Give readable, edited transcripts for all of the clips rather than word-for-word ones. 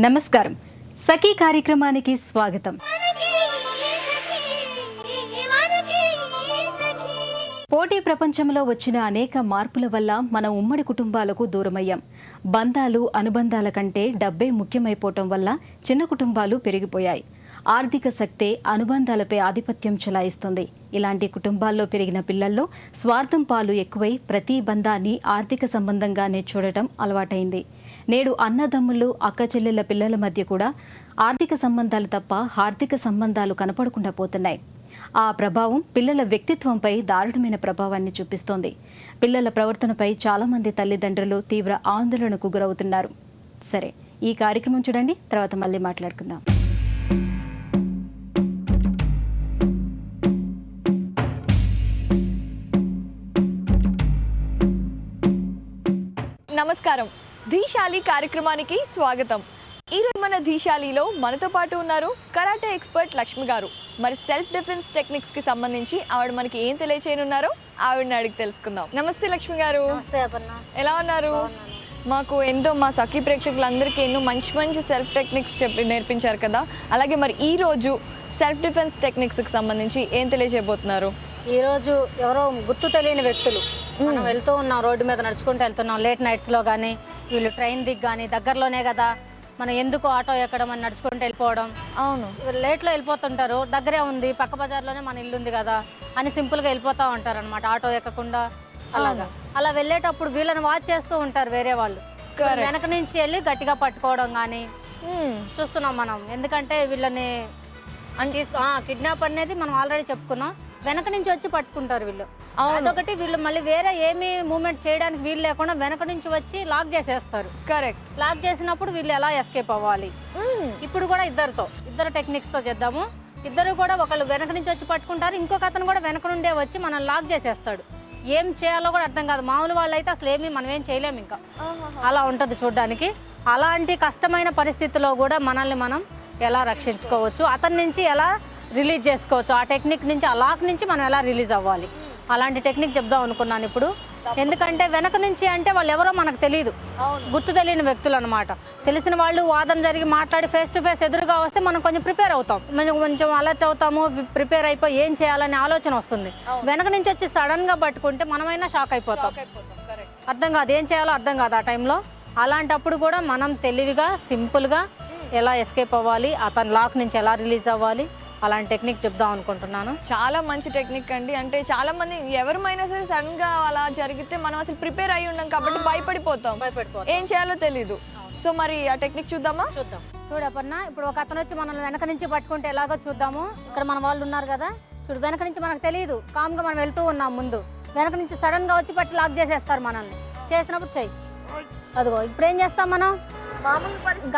నమస్కారం. సఖీ కార్యక్రమానికి స్వాగతం. పోటీ ప్రపంచంలో వచ్చిన అనేక మార్పుల వల్ల మన ఉమ్మడి కుటుంబాలకు దూరమయ్యాం. బంధాలు అనుబంధాల కంటే డబ్బే ముఖ్యమైపోవటం వల్ల చిన్న కుటుంబాలు పెరిగిపోయాయి. ఆర్థిక శక్తే అనుబంధాలపై ఆధిపత్యం చెలాయిస్తుంది. ఇలాంటి కుటుంబాల్లో పెరిగిన పిల్లల్లో స్వార్థం పాలు ఎక్కువై ప్రతి బంధాన్ని ఆర్థిక సంబంధంగానే చూడటం అలవాటైంది. నేడు అన్నదమ్ముళ్ళు అక్క చెల్లెళ్ల పిల్లల మధ్య కూడా ఆర్థిక సంబంధాలు తప్ప హార్దిక సంబంధాలు కనపడకుండా పోతున్నాయి. ఆ ప్రభావం పిల్లల వ్యక్తిత్వంపై దారుణమైన ప్రభావాన్ని చూపిస్తోంది. పిల్లల ప్రవర్తనపై చాలామంది తల్లిదండ్రులు తీవ్ర ఆందోళనకు గురవుతున్నారు. సరే, ఈ కార్యక్రమం చూడండి, తర్వాత మళ్ళీ మాట్లాడుకుందాం. నమస్కారం. ధీశాలి కార్యక్రమానికి స్వాగతం. ఈరోజు మన ధీశాలిలో మనతో పాటు ఉన్నారు కరాటే ఎక్స్పర్ట్ లక్ష్మి గారు. మరి సెల్ఫ్ డిఫెన్స్ టెక్నిక్స్ కి సంబంధించి ఆవిడ మనకి ఏం తెలియచేయనున్నారో ఆవిడని అడిగి తెలుసుకుందాం. నమస్తే లక్ష్మి గారు. ఎలా ఉన్నారు? మాకు మా సఖీ ప్రేక్షకులందరికీ ఎన్నో మంచి మంచి సెల్ఫ్ టెక్నిక్స్ నేర్పించారు కదా. అలాగే మరి ఈ రోజు సెల్ఫ్ డిఫెన్స్ టెక్నిక్స్కి సంబంధించి ఏం తెలియజేయబోతున్నారు? ఈరోజు ఎవరో గుర్తు తెలియని వ్యక్తులు, మనం వెళ్తూ ఉన్నాం, రోడ్డు మీద నడుచుకుంటూ వెళ్తున్నాం, లేట్ నైట్స్లో కానీ వీళ్ళు ట్రైన్ దిగ్ కానీ దగ్గరలోనే కదా, మనం ఎందుకు ఆటో ఎక్కడం అని నడుచుకుంటూ వెళ్ళిపోవడం. అవును, లేట్లో వెళ్ళిపోతుంటారు, దగ్గరే ఉంది, పక్క బజార్లోనే మన ఇల్లు ఉంది కదా అని సింపుల్గా వెళ్ళిపోతూ ఉంటారు అనమాట, ఆటో ఎక్కకుండా. అలాగా అలా వెళ్ళేటప్పుడు వీళ్ళని వాచ్ చేస్తూ ఉంటారు వేరే వాళ్ళు. వెనక నుంచి వెళ్ళి గట్టిగా పట్టుకోవడం కానీ చూస్తున్నాం మనం. ఎందుకంటే వీళ్ళని కిడ్నాప్ అనేది మనం ఆల్రెడీ చెప్పుకున్నాం. వెనక నుంచి వచ్చి పట్టుకుంటారు వీళ్ళు. అదొకటి, వీళ్ళు మళ్ళీ వేరే ఏమీ మూమెంట్ చేయడానికి వీలు లేకుండా వెనక నుంచి వచ్చి లాక్ చేసేస్తారు. కరెక్ట్. లాక్ చేసినప్పుడు వీళ్ళు ఎలా ఎస్కేప్ అవ్వాలి? ఇప్పుడు కూడా ఇద్దరు టెక్నిక్స్ తో చేద్దాము. ఇద్దరు కూడా ఒకళ్ళు వెనక నుంచి వచ్చి పట్టుకుంటారు, ఇంకొక అతను కూడా వెనక నుండే వచ్చి మనం లాక్ చేసేస్తాడు. ఏం చేయాలో కూడా అర్థం కాదు. మామూలు వాళ్ళు అయితే అసలు మనం ఏం చేయలేము. ఇంకా అలా ఉంటుంది చూడడానికి. అలాంటి కష్టమైన పరిస్థితిలో కూడా మనల్ని మనం ఎలా రక్షించుకోవచ్చు, అతని నుంచి ఎలా రిలీజ్ చేసుకోవచ్చు, ఆ టెక్నిక్ నుంచి, ఆ లాక్ నుంచి మనం ఎలా రిలీజ్ అవ్వాలి, అలాంటి టెక్నిక్ చెప్దాం అనుకున్నాను ఇప్పుడు. ఎందుకంటే వెనక నుంచి అంటే వాళ్ళు ఎవరో మనకు తెలియదు, గుర్తు తెలియని వ్యక్తులు అనమాట. తెలిసిన వాళ్ళు వాదన జరిగి మాట్లాడి ఫేస్ టు ఫేస్ ఎదురుగా వస్తే మనం కొంచెం ప్రిపేర్ అవుతాం, కొంచెం అలర్ట్ అవుతాము, ప్రిపేర్ అయిపోయి ఏం చేయాలనే ఆలోచన వస్తుంది. వెనక నుంచి వచ్చి సడన్ గా పట్టుకుంటే మనమైనా షాక్ అయిపోతాం, అర్థం కాదు, ఏం చేయాలో అర్థం కాదు ఆ టైంలో. అలాంటప్పుడు కూడా మనం తెలివిగా సింపుల్గా ఎలా ఎస్కేప్ అవ్వాలి, అతని లాక్ నుంచి ఎలా రిలీజ్ అవ్వాలి, అలాంటి టెక్నిక్ చెప్దాం అనుకుంటున్నాను. చాలా మంచి టెక్నిక్ అండి. అంటే చాలా మంది ఎవరిమైనా సరే సడన్ గా అలా జరిగితే మనం అసలు ప్రిపేర్ అయ్యి ఉన్నాం కాబట్టి భయపడిపోతాం, ఏం చేయాలో తెలీదు. సో మరి ఆ టెక్నిక్ చూద్దామా? చూద్దాం. చూడపన్నా, ఇప్పుడు ఒక అతను వచ్చి మనల్ని వెనక నుంచి పట్టుకుంటే ఎలాగో చూద్దాము. ఇక్కడ మన వాళ్ళు ఉన్నారు కదా, చూడు, వెనక నుంచి మనకు తెలియదు, కామ్ గా మనం వెళ్తూ ఉన్నాం, ముందు వెనక నుంచి సడన్ గా వచ్చి పట్టి లాక్ చేసేస్తారు మనల్ని. చేసినప్పుడు చెయ్యి అదిగో. ఇప్పుడు ఏం చేస్తాం మనం?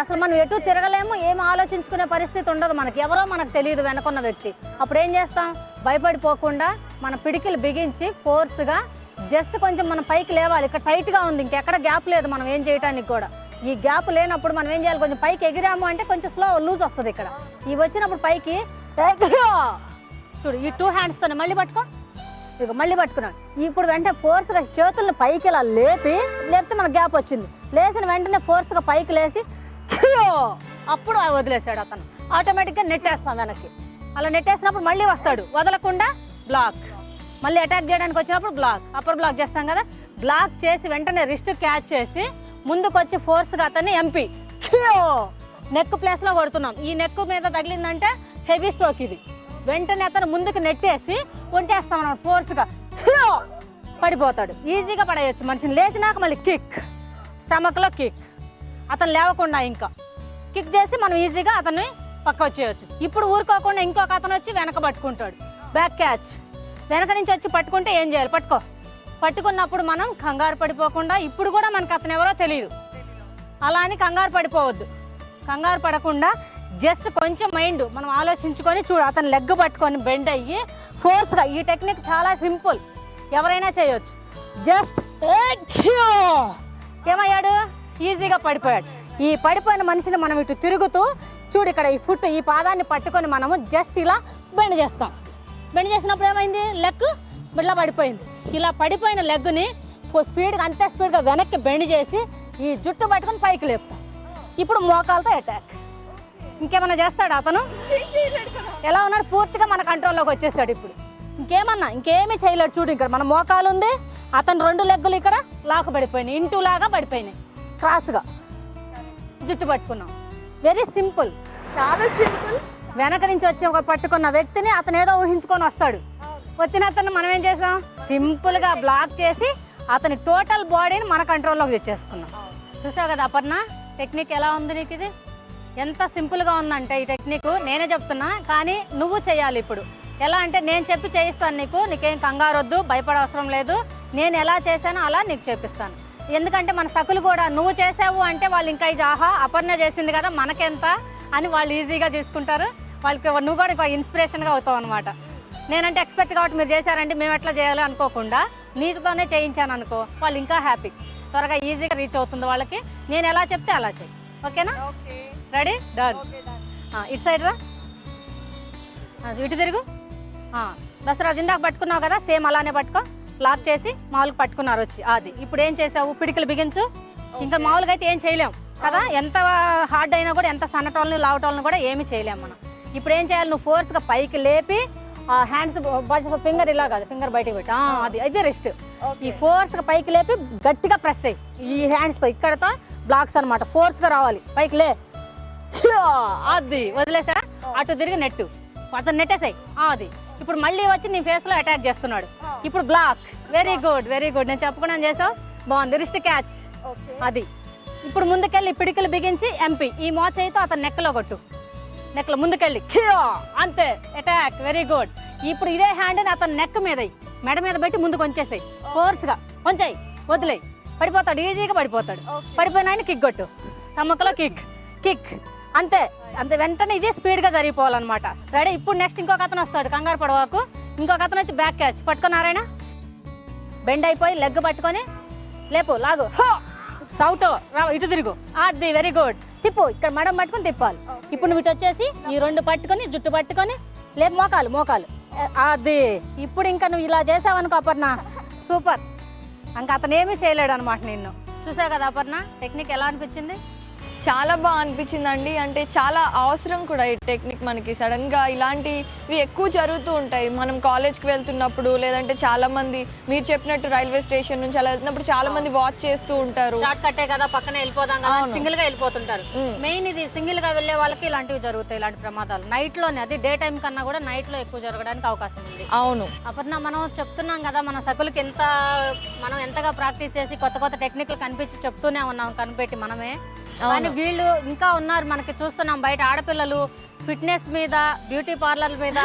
అసలు మనం ఎటు తిరగలేము, ఏం ఆలోచించుకునే పరిస్థితి ఉండదు మనకి, ఎవరో మనకు తెలియదు వెనకున్న వ్యక్తి. అప్పుడు ఏం చేస్తాం? భయపడిపోకుండా మన పిడికిలు బిగించి ఫోర్స్గా జస్ట్ కొంచెం మనం పైకి లేవాలి. ఇక్కడ టైట్గా ఉంది, ఇంకెక్కడ గ్యాప్ లేదు మనం ఏం చేయడానికి కూడా. ఈ గ్యాప్ లేనప్పుడు మనం ఏం చేయాలి? కొంచెం పైకి ఎగిరాము అంటే కొంచెం స్లో లూజ్ వస్తుంది. ఇక్కడ ఇవి వచ్చినప్పుడు పైకి చూడు, ఈ 2 హ్యాండ్స్తోనే మళ్ళీ పట్టుకో, ఇక మళ్ళీ పట్టుకున్నాడు. ఇప్పుడు వెంటనే ఫోర్స్గా చేతులను పైకి ఇలా లేపితే మనకు గ్యాప్ వచ్చింది. లేచిన వెంటనే ఫోర్స్గా పైకి లేచి అప్పుడు వదిలేసాడు అతను. ఆటోమేటిక్గా నెట్టేస్తాం వెనక్కి. అలా నెట్టేసినప్పుడు మళ్ళీ వస్తాడు, వదలకుండా బ్లాక్. మళ్ళీ అటాక్ చేయడానికి వచ్చినప్పుడు బ్లాక్, అప్పర్ బ్లాక్ చేస్తాం కదా. బ్లాక్ చేసి వెంటనే రిస్ట్ క్యాచ్ చేసి ముందుకు వచ్చి ఫోర్స్గా అతన్ని ఎంపీ నెక్ ప్లేస్లో కొడుతున్నాం. ఈ నెక్ మీద తగిలిందంటే హెవీ స్ట్రోక్ ఇది. వెంటనే అతను ముందుకు నెట్టేసి వంటేస్తాం అన్నమాట, ఫోర్స్గా పడిపోతాడు. ఈజీగా పడేయచ్చు మనిషిని. లేచినాక మళ్ళీ కిక్, స్టమక్లో కిక్, అతను లేవకుండా ఇంకా కిక్ చేసి మనం ఈజీగా అతన్ని పక్క వచ్చేయచ్చు. ఇప్పుడు ఊరుకోకుండా ఇంకొక అతను వచ్చి వెనక పట్టుకుంటాడు, బ్యాక్ క్యాచ్. వెనక నుంచి వచ్చి పట్టుకుంటే ఏం చేయాలి? పట్టుకున్నప్పుడు మనం కంగారు పడిపోకుండా, ఇప్పుడు కూడా మనకు అతను ఎవరో తెలియదు, అలా అని కంగారు పడిపోవద్దు. కంగారు పడకుండా జస్ట్ కొంచెం మైండ్ మనం ఆలోచించుకొని చూడు, అతను లెగ్ పట్టుకొని బెండ్ అయ్యి ఫోర్స్గా. ఈ టెక్నిక్ చాలా సింపుల్, ఎవరైనా చేయొచ్చు. జస్ట్ ఏమయ్యాడు? ఈజీగా పడిపోయాడు. ఈ పడిపోయిన మనిషిని మనం ఇటు తిరుగుతూ చూడు, ఇక్కడ ఈ ఫుట్, ఈ పాదాన్ని పట్టుకొని మనము జస్ట్ ఇలా బెండ్ చేస్తాం. బెండ్ చేసినప్పుడు ఏమైంది? లెగ్ ఇలా పడిపోయింది. ఇలా పడిపోయిన లెగ్ని స్పీడ్గా, అంతే స్పీడ్గా వెనక్కి బెండ్ చేసి ఈ జుట్టు పట్టుకొని పైకి లేపుతాం. ఇప్పుడు మోకాలతో అటాక్. ఇంకేమన్నా చేస్తాడు అతను? ఎలా ఉన్నాడు? పూర్తిగా మన కంట్రోల్లోకి వచ్చేసాడు. ఇప్పుడు ఇంకేమీ చేయలేడు. చూడు, ఇక్కడ మన మోకాలు ఉంది, అతను 2 లెగ్గులు ఇక్కడ లాకు పడిపోయినాయి, ఇంటూ లాగా పడిపోయినాయి, క్రాస్గా జుట్టు పట్టుకున్నాం. వెరీ సింపుల్, చాలా సింపుల్. వెనక నుంచి వచ్చి ఒక పట్టుకున్న వ్యక్తిని అతను ఏదో ఊహించుకొని వస్తాడు. వచ్చిన అతను మనం ఏం చేసాం? సింపుల్గా బ్లాక్ చేసి అతని టోటల్ బాడీని మన కంట్రోల్లోకి తెచ్చేసుకున్నాం. చూసావు కదా అపర్ణ, టెక్నిక్ ఎలా ఉంది నీకు? ఇది ఎంత సింపుల్గా ఉందంటే ఈ టెక్నిక్ నేనే చెప్తున్నా, కానీ నువ్వు చేయాలి. ఇప్పుడు ఎలా అంటే నేను చెప్పి చేయిస్తాను నీకేం కంగారు వద్దు, భయపడవసరం లేదు. నేను ఎలా చేశానో అలా నీకు చేపిస్తాను. ఎందుకంటే మన సకులు కూడా నువ్వు చేసావు అంటే వాళ్ళు ఇంకా ఇది ఆహా అపర్ణ చేసింది కదా మనకెంత అని వాళ్ళు ఈజీగా తీసుకుంటారు. వాళ్ళకి నువ్వు కూడా ఇంకా ఇన్స్పిరేషన్గా అవుతావు అనమాట. నేనంటే ఎక్స్పెక్ట్ కాబట్టి మీరు చేశారంటే మేము ఎట్లా చేయాలి అనుకోకుండా నీతోనే చేయించాను అనుకో, వాళ్ళు ఇంకా హ్యాపీ, త్వరగా ఈజీగా రీచ్ అవుతుంది వాళ్ళకి. నేను ఎలా చెప్తే అలా చెయ్యి. ఓకేనా? రెడీ? డన్. ఇటు సైడ్ రా, ఇటు తిరుగు. దసరాజు ఇందాక పట్టుకున్నావు కదా, సేమ్ అలానే పట్టుకో. లాక్ చేసి మామూలుగా పట్టుకున్నారు వచ్చి. అది ఇప్పుడు ఏం చేసావు? పిడికలు బిగించు. ఇంకా మామూలుగా అయితే ఏం చేయలేం కదా, ఎంత హార్డ్ అయినా కూడా, ఎంత సన్నటోళ్ళని లావటోళ్ళని కూడా ఏమీ చేయలేం మనం. ఇప్పుడు ఏం చేయాలి? నువ్వు ఫోర్స్గా పైకి లేపి హ్యాండ్స్ ఫింగర్ ఇలా కాదు, ఫింగర్ బయటకు పెట్టి అది అయితే రెస్ట్. ఈ ఫోర్స్గా పైకి లేపి గట్టిగా ప్రెస్ అయ్యి ఈ హ్యాండ్స్తో ఇక్కడతో బ్లాక్స్ అనమాట. ఫోర్స్గా రావాలి, పైకి లే. అది వదిలేసా, అటు తిరిగి నెట్టు, అతను నెట్టేసాయి. అది ఇప్పుడు మళ్ళీ వచ్చి నీ ఫేస్లో అటాక్ చేస్తున్నాడు. ఇప్పుడు block. Very good, very good. నేను చెప్పకుండా చేసావు, బాగుంది. Wrist catch. అది ఇప్పుడు ముందుకెళ్ళి పిడికలు బిగించి ఎంపీ ఈ మోచేయితో అతను నెక్కలో కొట్టు, నెక్లో ముందుకెళ్ళి అంతే అటాక్. Very good. ఇప్పుడు ఇదే హ్యాండ్ని అతను నెక్ మీద మెడ మీద పెట్టి ముందుకు వంచేసాయి. ఫోర్స్గా వంచాయి, వదిలేయి, పడిపోతాడు, ఈజీగా పడిపోతాడు. పడిపోయిన ఆయన కిక్ కొట్టు, స్టమక్లో కిక్ కిక్, అంతే అంతే. వెంటనే ఇదే స్పీడ్గా జరిగిపోవాలన్నమాట. రెడీ? ఇప్పుడు నెక్స్ట్ ఇంకొక అతను వస్తాడు, కంగారు పడవాకు. ఇంకొక అతను వచ్చి బ్యాక్ క్యాచ్ పట్టుకున్నారాయన, బెండ్ అయిపోయి లెగ్ పట్టుకొని లేపు, లాగు, సౌట్ రా, ఇటు తిరుగు. అది వెరీ గుడ్. తిప్పు, ఇక్కడ మడం పట్టుకొని తిప్పాలి. ఇప్పుడు నువ్వు ఇటు వచ్చేసి ఈ 2 పట్టుకొని జుట్టు పట్టుకొని లేపు, మోకాలు. అది ఇప్పుడు ఇంకా నువ్వు ఇలా చేసావనుకో అపర్ణ, సూపర్. ఇంకా అతను ఏమీ చేయలేడు అనమాట నిన్ను. చూసావు కదా అపర్ణ, టెక్నిక్ ఎలా అనిపించింది? చాలా బాగా అనిపించిందండి. అంటే చాలా అవసరం కూడా ఈ టెక్నిక్ మనకి. సడన్గా ఇలాంటివి ఎక్కువ జరుగుతూ ఉంటాయి. మనం కాలేజ్కి వెళ్తున్నప్పుడు, లేదంటే చాలా మంది మీరు చెప్పినట్టు రైల్వే స్టేషన్ నుంచి అలా వెళ్తున్నప్పుడు చాలా మంది వాచ్ చేస్తూ ఉంటారు. షార్ట్ కట్టే కదా, పక్కనే వెళ్ళిపోదాం కదా, సింగిల్ గా వెళ్ళిపోతుంటారు. మెయిన్ ఇది సింగిల్ గా వెళ్లే వాళ్ళకి ఇలాంటివి జరుగుతాయి, ఇలాంటి ప్రమాదాలు నైట్ లోనే. అది డే టైం కన్నా కూడా నైట్ లో ఎక్కువ జరగడానికి అవకాశం ఉంది. అవును అపర్ణ, మనం చెప్తున్నాం కదా మన సకులకి మనం ఎంతగా ప్రాక్టీస్ చేసి కొత్త కొత్త టెక్నిక్లు కనిపించి చెప్తూనే ఉన్నాం, కనిపెట్టి మనమే. కానీ వీళ్ళు ఇంకా ఉన్నారు మనకి, చూస్తున్నాం బయట ఆడపిల్లలు ఫిట్నెస్ మీద, బ్యూటీ పార్లర్ మీద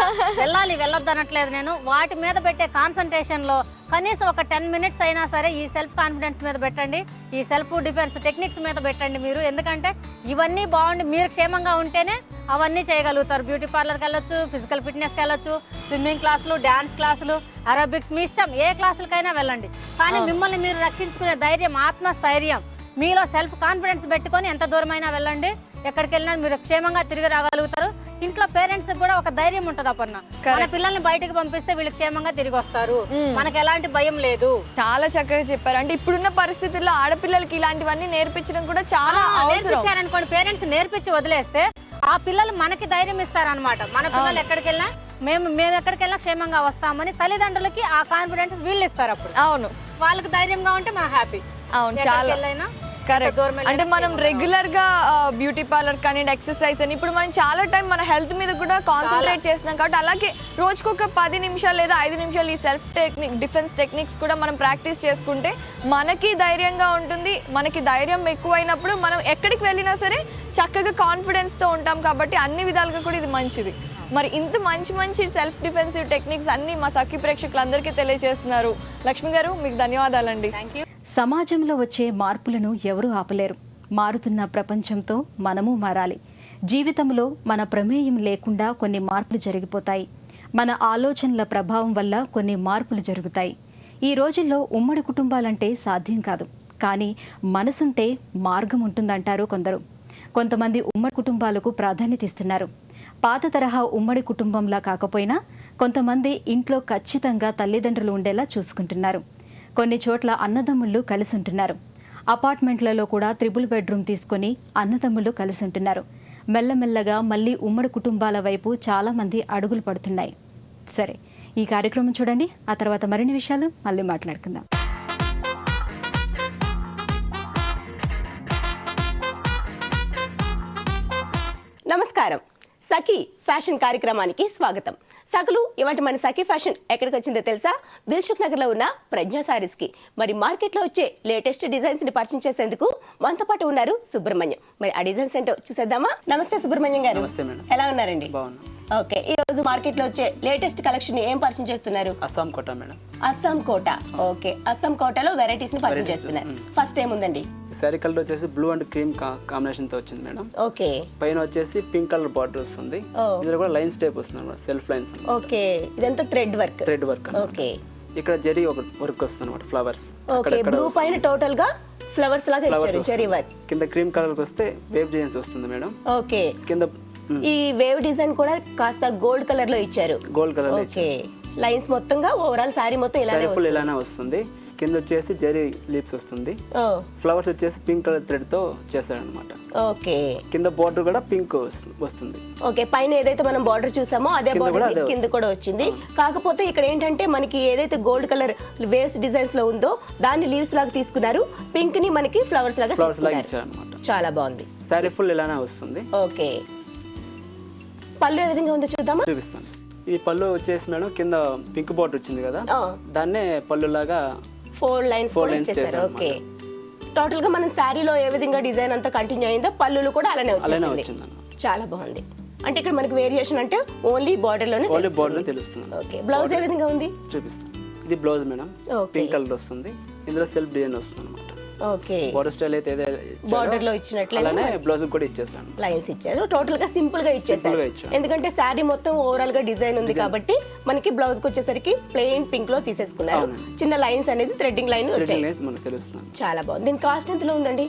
వెళ్ళొద్దు అనట్లేదు నేను. వాటి మీద పెట్టే కాన్సన్ట్రేషన్లో కనీసం ఒక 10 మినిట్స్ అయినా సరే ఈ సెల్ఫ్ కాన్ఫిడెన్స్ మీద పెట్టండి, ఈ సెల్ఫ్ డిఫెన్స్ టెక్నిక్స్ మీద పెట్టండి మీరు. ఎందుకంటే ఇవన్నీ బాగుండి మీరు క్షేమంగా ఉంటేనే అవన్నీ చేయగలుగుతారు. బ్యూటీ పార్లర్కి వెళ్ళొచ్చు, ఫిజికల్ ఫిట్నెస్కి వెళ్ళొచ్చు, స్విమ్మింగ్ క్లాసులు, డ్యాన్స్ క్లాసులు, అరోబిక్స్, మీ ఇష్టం, ఏ క్లాసులకైనా వెళ్ళండి. కానీ మిమ్మల్ని మీరు రక్షించుకునే ధైర్యం, ఆత్మస్థైర్యం, మీలో సెల్ఫ్ కాన్ఫిడెన్స్ పెట్టుకొని ఎంత దూరమైనా వెళ్ళండి. ఎక్కడికి వెళ్ళినా మీరు క్షేమంగా తిరిగి రాగలుగుతారు. ఇంట్లో పేరెంట్స్ కూడా ఒక ధైర్యం ఉంటుంది అపర్ణ, మన పిల్లల్ని బయటకు పంపిస్తే వీళ్ళు క్షేమంగా తిరిగి వస్తారు, మనకి ఎలాంటి భయం లేదు. చాలా చక్కగా చెప్పారు. అంటే ఇప్పుడున్న పరిస్థితుల్లో ఆడపిల్లలకి ఇలాంటివన్నీ నేర్పించడం కూడా చాలా నేర్పించారనుకోండి, పేరెంట్స్ నేర్పించి వదిలేస్తే ఆ పిల్లలు మనకి ధైర్యం ఇస్తారనమాట. మన పిల్లలు ఎక్కడికి వెళ్ళినా మేము ఎక్కడికి వెళ్ళినా క్షేమంగా వస్తామని తల్లిదండ్రులకి ఆ కాన్ఫిడెన్స్ వీళ్ళు ఇస్తారు. అప్పుడు అవును, వాళ్ళకి ధైర్యంగా ఉంటే మనం హ్యాపీ. అవును, చాలా కరెక్ట్. అంటే మనం రెగ్యులర్ గా బ్యూటీ పార్లర్ కానీ ఎక్సర్సైజ్ అని ఇప్పుడు మనం చాలా టైం మన హెల్త్ మీద కూడా కాన్సన్ట్రేట్ చేస్తున్నాం కాబట్టి అలాగే రోజుకొక 10 నిమిషాలు లేదా 5 నిమిషాలు ఈ సెల్ఫ్ డిఫెన్స్ టెక్నిక్స్ కూడా మనం ప్రాక్టీస్ చేసుకుంటే మనకి ధైర్యంగా ఉంటుంది. మనకి ధైర్యం ఎక్కువైనప్పుడు మనం ఎక్కడికి వెళ్ళినా సరే చక్కగా కాన్ఫిడెన్స్తో ఉంటాం. కాబట్టి అన్ని విధాలుగా కూడా ఇది మంచిది. మరి ఇంత మంచి సెల్ఫ్ డిఫెన్సివ్ టెక్నిక్స్ అన్ని మా సఖి ప్రేక్షకులందరికీ తెలియజేస్తున్నారు. లక్ష్మి గారు, మీకు ధన్యవాదాలండి. సమాజంలో వచ్చే మార్పులను ఎవరూ ఆపలేరు. మారుతున్న ప్రపంచంతో మనము మారాలి. జీవితంలో మన ప్రమేయం లేకుండా కొన్ని మార్పులు జరిగిపోతాయి. మన ఆలోచనల ప్రభావం వల్ల కొన్ని మార్పులు జరుగుతాయి. ఈ రోజుల్లో ఉమ్మడి కుటుంబాలంటే సాధ్యం కాదు, కానీ మనసుంటే మార్గం ఉంటుందంటారు కొందరు. కొంతమంది ఉమ్మడి కుటుంబాలకు ప్రాధాన్యత ఇస్తున్నారు. పాత తరహా ఉమ్మడి కుటుంబంలా కాకపోయినా కొంతమంది ఇంట్లో ఖచ్చితంగా తల్లిదండ్రులు ఉండేలా చూసుకుంటున్నారు. కొన్ని చోట్ల అన్నదమ్ముళ్ళు కలిసి ఉంటున్నారు. అపార్ట్మెంట్లలో కూడా 3 బెడ్రూమ్ తీసుకొని అన్నదమ్ములు కలిసి ఉంటున్నారు. మెల్లమెల్లగా మళ్ళీ ఉమ్మడి కుటుంబాల వైపు చాలా మంది అడుగులు పడుతున్నాయి. సరే, ఈ కార్యక్రమం చూడండి. ఆ తర్వాత మరిన్ని విషయాలు మళ్ళీ మాట్లాడుకుందాం. నమస్కారం. సఖీ ఫ్యాషన్ కార్యక్రమానికి స్వాగతం. సఖులు, ఇవాటి మన సఖీ ఫ్యాషన్ ఎక్కడికి వచ్చిందో తెలుసా? దిల్సుఖ్ నగర్ లో ఉన్న ప్రజ్ఞా సారీస్ కి. మరి మార్కెట్ లో వచ్చే లేటెస్ట్ డిజైన్స్ ని పరిచయం చేసేందుకు మనతో పాటు ఉన్నారు సుబ్రహ్మణ్యం. మరి ఆ డిజైన్స్ ఏంటో చూసేద్దామా? నమస్తే సుబ్రహ్మణ్యం గారు. నమస్తే మేడం. ఎలా ఉన్నారండి? ఓకే, ఈ రోజు మార్కెట్ లో వచ్చే లేటెస్ట్ కలెక్షన్ ఏం పరిచయం చేస్తున్నారు? అస్సాం కోట మేడం. అస్సాం కోట. ఓకే, అస్సాం కోటలో వెరైటీస్ ని పరిచయం చేస్తున్నారు. ఫస్ట్ ఏముందండి? శారీ కలర్ వచ్చేసి బ్లూ అండ్ క్రీమ్ కాంబినేషన్ తో వచ్చింది మేడం. ఓకే, పైన వచ్చేసి పింక్ కలర్ బార్డర్ వస్తుంది. ఇందులో కూడా లైన్స్ టైప్ వస్తుంది, సెల్ఫ్ లైన్స్. ఓకే, ఇదంతా thread work. Thread work. Okay, ఇక్కడ జరీ ఒక వర్క్ వస్తుంది అన్నమాట, ఫ్లవర్స్. ఓకే, బ్లూ పైన టోటల్ గా ఫ్లవర్స్ లాగా ఇచ్చారు, జరీ వర్క్. కింద క్రీమ్ కలర్ వస్తే వేవ్ డిజైన్స్ వస్తుంది మేడం. ఓకే, కింద ఈ వేవ్ డిజైన్ కూడా కాస్త గోల్డ్ కలర్ లో ఇచ్చారు. Gold colour. ఓకే, లైన్స్ మొత్తంగా ఓవరాల్ సారీ మొత్తం ఇలానే ఫుల్ ఇలానే వస్తుంది. కింద వచ్చేసి జరీ లీప్స్ వస్తుంది. ఫ్లవర్స్ వచ్చేసి పింక్ కలర్ థ్రెడ్ తో చేస్తారనమాట. ఓకే, కింద బార్డర్ కూడా పింక్ వస్తుంది. ఓకే, పైన ఏదైతే మనం బార్డర్ చూసామో అదే బార్డర్ కింద కూడా వచ్చింది. కాకపోతే ఇక్కడ ఏంటంటే మనకి ఏదైతే గోల్డ్ కలర్ వేవ్స్ డిజైన్స్ లో ఉందో దాన్ని లీవ్స్ లాగా తీసుకున్నారు, పింక్ ని మనకి ఫ్లవర్స్ లాగా ఇచ్చారనమాట. చాలా బాగుంది. సారీ ఫుల్ ఇలానే వస్తుంది. ఓకే, పళ్ళు ఏ విధంగా ఉందో చూద్దామా? చూపిస్తాను. ఈ పళ్ళు వచ్చేసి మేడం కింద పింక్ బార్డర్ వచ్చింది కదా, దాన్నే పళ్ళు లాగా 4 లైన్స్ చేశారు. ఓకే, టోటల్ గా మనం శారీలో ఏ విధంగా డిజైన్ అంతా కంటిన్యూ అయిందో పళ్ళులు కూడా అలానే వచ్చింది. చాలా బాగుంది. అంటే ఇక్కడ మనకి వేరియేషన్ అంటే ఓన్లీ బార్డర్ లోనే తెలుస్తుంది. ఓకే, బ్లౌజ్ ఏ విధంగా ఉంది? చూపిస్తాను. ఇది బ్లౌజ్ మేడం, పింక్ కలర్ వస్తుంది. ఇందులో సెల్ఫ్ డిజైన్ వస్తుంది అన్నమాట. ఓకే, బార్డర్ స్టైల్ అయితే బార్డర్ లో ఇచ్చినట్లనే బ్లౌజ్ కూడా ఇచ్చేసాను. లైన్స్ ఇచ్చారు. టోటల్ గా సింపుల్ గా ఇచ్చేసారు, ఎందుకంటే శారీ మొత్తం ఓవరాల్ గా డిజైన్ ఉంది కాబట్టి మనకి బ్లౌజ్ కి వచ్చేసరికి ప్లెయిన్ పింక్ లో తీసేసుకున్నారు. చిన్న లైన్స్ అనేది థ్రెడ్డింగ్ లైన్ వచ్చాయి. చాలా బాగుంది. దీని కాస్ట్ ఎంతలో ఉందండి?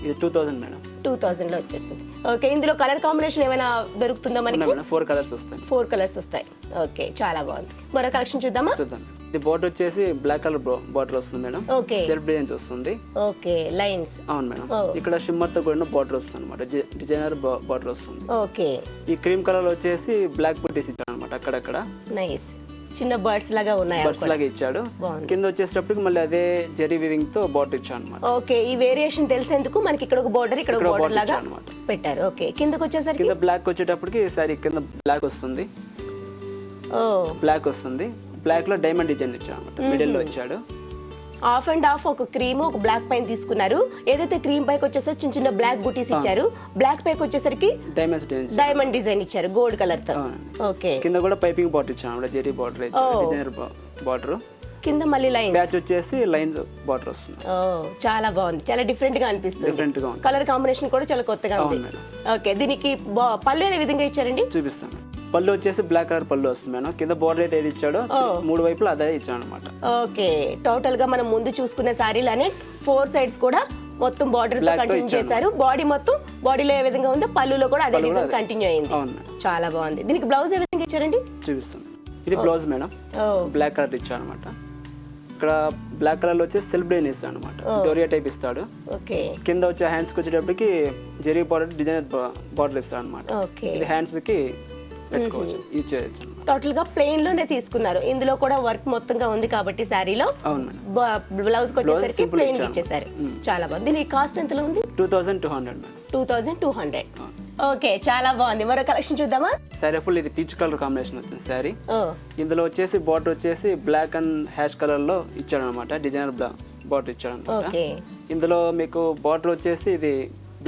ఇది 2000 మేడం. 2000 లో వచ్చేస్తుంది. ఓకే, ఇందులో కలర్ కాంబినేషన్ ఏమైనా దొరుకుతుందా మనకి? 4 కలర్స్ వస్తాయి. 4 కలర్స్ వస్తాయి. ఓకే, చాలా బాగుంది. మరో కలెక్షన్ చూద్దామా? చూద్దాం. ఇది బార్డర్ వచ్చేసి బ్లాక్ కలర్ బార్డర్ వస్తుంది మేడం. ఓకే, సెల్ఫ్ డిజైన్స్ వస్తుంది. Okay, lines. అవును మేడం. ఇక్కడ షిమ్మర్ తో కూడిన బార్డర్ వస్తుంది అనమాట, డిజైనర్ బార్డర్ వస్తుంది. ఓకే, ఈ క్రీమ్ కలర్ వచ్చేసి బ్లాక్ బుట్టీస్ ఇచ్చాడు అనమాట. అక్కడక్కడ నైస్ చిన్న బర్డ్స్ లాగా ఉన్నాయి. బర్డ్స్ లాగా ఇచ్చాడు. కింద వచ్చేటప్పటికి మళ్ళీ అదే జరీ వీవింగ్ తో బార్డర్ ఇచ్చాడు అనమాట. ఓకే, ఈ వేరియేషన్ తెలిసేందుకు మనకి ఇక్కడ ఒక బార్డర్, ఇక్కడ ఒక బార్డర్ లాగా పెట్టారు. ఓకే, కిందకి వచ్చేసరికి కింద బ్లాక్ వచ్చేటప్పటికి సారీ కింద బ్లాక్ వస్తుంది. బ్లాక్ వస్తుంది. బ్లాక్ లో డైమండ్ డిజైన్ ఇచ్చాడు అనమాట, మిడిల్ లో వచ్చాడు. ఆఫ్ అండ్ ఆఫ్ ఒక క్రీమ్ ఒక బ్లాక్ పైన తీసుకున్నారు. ఏదైతే క్రీమ్ పైకి వచ్చేసరికి చిన్న చిన్న బ్లాక్ బుటీస్ ఇచ్చారు. బ్లాక్ పైకి వచ్చేసరికి డైమండ్ డిజైన్ ఇచ్చారు గోల్డ్ కలర్ తో. ఓకే, కింద కూడా పైపింగ్ బార్డర్ ఇచ్చారు, జెరీ బార్డర్ ఇచ్చారు, డిజైనర్ బార్డర్. కింద మళ్ళీ లైన్ ప్యాచ్ వచ్చేసి లైన్స్ బార్డర్ వస్తుంది. చాలా బాగుంది, చాలా డిఫరెంట్ గా అనిపిస్తుంది. డిఫరెంట్ గా ఉంది. కలర్ కాంబినేషన్ కూడా చాలా కొత్తగా ఉంది. ఓకే, దీనికి పళ్ళు ఏ విధంగా ఇచ్చారండి? చూపిస్తాను. పళ్ళు వచ్చేసి బ్లాక్ కలర్ పళ్ళు వస్తుంది మేడం. కింద బార్డర్ అయితే ఏది ఇచ్చాడో 3 వైపులా అదే ఇచ్చాడు అనమాట. ఓకే, టోటల్ గా మనం ముందు చూసుకున్న సారీలానే 4 సైడ్స్ కూడా మొత్తం బార్డర్ తో కంటిన్యూ చేశారు. బాడీ మొత్తం బాడీలో ఏ విధంగా ఉందో పళ్ళులో కూడా అదే డిజైన్ కంటిన్యూ అయింది. చాలా బాగుంది. దీనికి బ్లౌజ్ ఏ విధంగా ఇచ్చారండి? చూపిస్తాను. ఇది బ్లౌజ్ మేడం, బ్లాక్ కలర్ ఇచ్చాడు అనమాట. ఇక్కడ బ్లాక్ కలర్ లో వచ్చేసి సెల్ఫ్ డిజైన్ ఇస్తాడు అనమాట, డోరియా టైప్ ఇస్తాడు. ఓకే, కింద వచ్చే హ్యాండ్స్ కి వచ్చేటప్పటికి జెరీ బార్డర్ డిజైనర్ బార్డర్ ఇస్తాడు అనమాట. ఇది హ్యాండ్స్ కి పెట్టుకోవచ్చు, యూజ్ చేయొచ్చు. టోటల్ గా ప్లెయిన్ లోనే తీసుకున్నారు. ఇందులో కూడా వర్క్ మొత్తంగా ఉంది కాబట్టి శారీలో. బ్లౌజ్ కి వచ్చేసరికి ప్లెయిన్ ఇచ్చేసారు. చాలా బాగుంది. దీని కాస్ట్ ఎంతలో ఉంది? 2200 మేడం. 2200. ఓకే, చాలా బాగుంది. మరో కలెక్షన్ చూద్దామా? సారీ ఫుల్ ఇది పీచ్ కలర్ కాంబినేషన్ వచ్చింది సారీ. ఇందులో వచ్చేసి బార్డర్ వచ్చేసి బ్లాక్ అండ్ హ్యాష్ కలర్ లో ఇచ్చాడు అనమాట, డిజైనర్ బార్డర్ ఇచ్చాడు అనమాట. ఇందులో మీకు బార్డర్ వచ్చేసి ఇది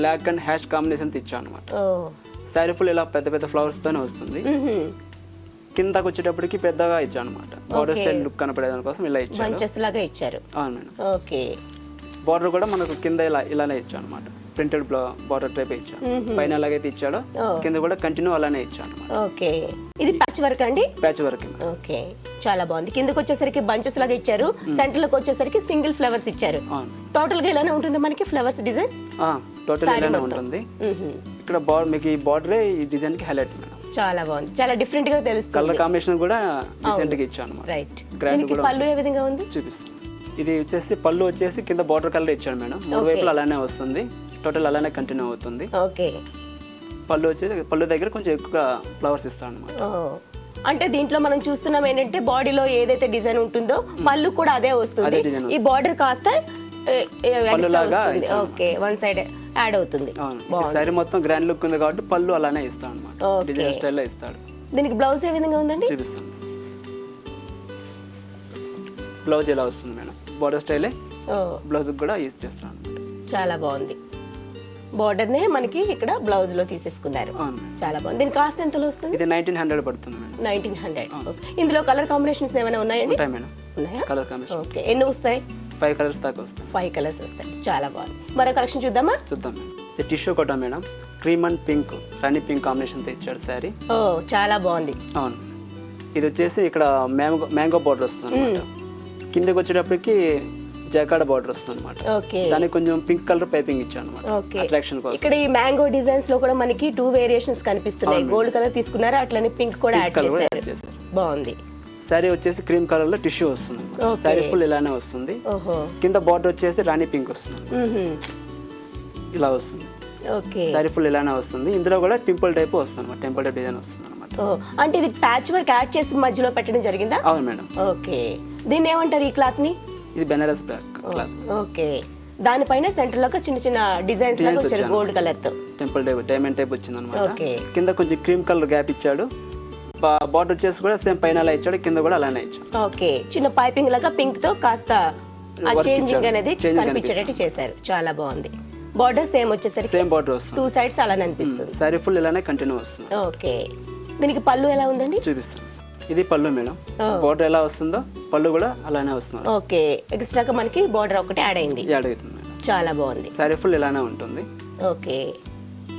బ్లాక్ అండ్ హ్యాష్ కాంబినేషన్ ఇచ్చాడు అనమాట. సారీ ఫుల్ ఇలా పెద్ద పెద్ద ఫ్లవర్స్ తోనే వస్తుంది. కిందకి వచ్చేటప్పటికి పెద్దగా ఇచ్చాడు అనమాట, బార్డర్ స్టైల్ లుక్ కనపడే దానికోసం ఇలా ఇచ్చారు. అవును మేడం. ఓకే, బార్డర్ కూడా మనకు కింద ఇలానే ఇచ్చాడు అనమాట, ప్రింటెడ్ బార్డర్ టైప్ ఇచ్చాడు. పైన ఎలాగైతే ఇచ్చాడో కింద కూడా కంటిన్యూ అలానే ఇచ్చాడు. ఓకే, ఇది ప్యాచ్ వర్క్ అండి? Patch work. ఓకే, చాలా బాగుంది. కిందకి వచ్చేసరికి బంచెస్ లాగా ఇచ్చారు, సెంటర్ లోకి వచ్చేసరికి సింగిల్ ఫ్లవర్స్ ఇచ్చారు. టోటల్ గా ఇలానే ఉంటుంది మనకి ఫ్లవర్స్ డిజైన్? టోటల్ ఇలానే ఉంటుంది. ఇక్కడ మీకు ఈ బార్డర్ ఈ డిజైన్ కి హైలైట్ మేడం. చాలా బాగుంది, చాలా డిఫరెంట్ గా తెలుస్తుంది. కలర్ కాంబినేషన్ కూడా డిసెంట్ గా ఇచ్చాను. రైట్, దీనికి పళ్ళు ఏ విధంగా ఉంది? చూపిస్తాను. ఇది వచ్చేసి పళ్ళు వచ్చేసి కింద బార్డర్ కలర్ ఇచ్చాడు మేడం, 3 వైపులు అలానే వస్తుంది, టోటల్ అలానే కంటిన్యూ అవుతుంది. ఓకే. పళ్ళు వచ్చేసి పళ్ళు దగ్గర కొంచెం ఎక్కువ ఫ్లవర్స్ ఇస్తాడు అనమాట. అంటే దీంట్లో మనం చూస్తున్నాం ఏంటంటే బాడీలో ఏదైతే డిజైన్ ఉంటుందో పళ్ళు కూడా అదే వస్తుంది, ఈ బార్డర్ కాస్త ఓకే వన్ సైడ్ యాడ్ అవుతుంది. సారీ మొత్తం గ్రాండ్ లుక్ ఉంది కాబట్టి పళ్ళు అలానే ఇస్తాడు అనమాట, డిజైన్ స్టైల్లో ఇస్తాడు. దీనికి బ్లౌజ్ ఏ విధంగా ఉందండి? చూపిస్తాను. బ్లౌజ్ ఎలా వస్తుంది మేడం, బార్డర్ స్టైలే బ్లౌజ్ కూడా యూజ్ చేస్తాను అనమాట. చాలా బాగుంది. బార్డర్ నే మనకి ఇక్కడ బ్లౌజ్ లో తీసేసుకున్నారు. చాలా బాగుంది. దీని కాస్ట్ ఎంతలో వస్తుంది? ఇది 1900 పడుతుంది మేడం. 1900. ఇందులో కలర్ కాంబినేషన్స్ ఏమైనా ఉన్నాయండి? ఉంటాయి మేడం. ఉన్నాయా? Colour combination okay. ఎన్ని వస్తాయి? 5 కలర్స్ దాకా వస్తాయి. 5 కలర్స్ వస్తాయి. చాలా బాగుంది. మరో కలెక్షన్ చూద్దామా? చూద్దాం మేడం. ఇది tissue Kota madam, cream and pink, రాణి పింక్ కాంబినేషన్ తో ఇచ్చాడు శారీ. ఓ చాలా బాగుంది. అవును. ఇది వచ్చేసి ఇక్కడ మ్యాంగో బార్డర్ వస్తుంది అనమాట, కిందకి వచ్చేటప్పటికి జకాడ బార్డర్ వస్తుంది అనమాట. ఓకే. దానికి కొంచెం పింక్ కలర్ పైపింగ్ ఇచ్చాను అనమాట, ఓకే. అట్రాక్షన్ కోసం. ఇక్కడ ఈ మ్యాంగో డిజైన్స్ లో కూడా మనకి 2 వేరియేషన్స్ కనిపిస్తున్నాయి. గోల్డ్ కలర్ తీసుకున్నారా, అట్లనే పింక్ కూడా యాడ్ చేశారు. బాగుంది. సారీ వచ్చేసి క్రీమ్ కలర్ లో టిష్యూ వస్తుంది, సారీ ఫుల్ ఇలానే వస్తుంది. కింద బార్డర్ వచ్చేసి రాణి పింక్ వస్తుంది, ఇలా వస్తుంది. ఓకే. సారీ ఫుల్ ఇలానే వస్తుంది. ఇందులో కూడా టెంపుల్ టైప్ వస్తుంది, టెంపుల్ టైప్ డిజైన్ వస్తుంది అనమాట. అంటే ఇది ప్యాచ్ వర్క్ యాడ్ చేసి మధ్యలో పెట్టడం జరిగిందా? అవును మేడం. ఓకే. దీన్ని ఏమంటారు ఈ క్లాత్ ని? ఇది బెనారస్ బ్లాక్ క్లాత్. ఓకే. దానిపైన సెంటర్ లో చిన్న చిన్న డిజైన్స్ లాగా వచ్చారు గోల్డ్ కలర్ తో. టెంపుల్ టైప్ డైమండ్ టైప్ వచ్చింది అనమాట. ఓకే. కింద కొంచెం క్రీమ్ కలర్ గ్యాప్ ఇచ్చాడు, బార్డర్ వచ్చేసి కూడా సేమ్ పైన అలా ఇచ్చాడు, కింద కూడా అలానే ఇచ్చాడు. ఓకే. చిన్న పైపింగ్ లాగా పింక్ తో కాస్త చేంజింగ్ అనేది కనిపించేటట్టు చేశారు. చాలా బాగుంది. బార్డర్ సేమ్ వచ్చేసరికి సేమ్ బార్డర్ వస్తుంది, 2 సైడ్స్ అలానే అనిపిస్తుంది. సారీ ఫుల్ ఇలానే కంటిన్యూ వస్తుంది. ఓకే. దీనికి పళ్ళు ఎలా ఉందండి? చూపిస్తాను. ఇది పళ్ళు మేడం, బార్డర్ ఎలా వస్తుందో పళ్ళు కూడా అలానే వస్తుంది. ఓకే. ఎక్స్ట్రాగా మనకి బార్డర్ ఒకటి యాడ్ అయింది. యాడ్ అవుతుంది మేడం. చాలా బాగుంది. సారీ ఫుల్ ఇలానే ఉంటుంది. ఓకే.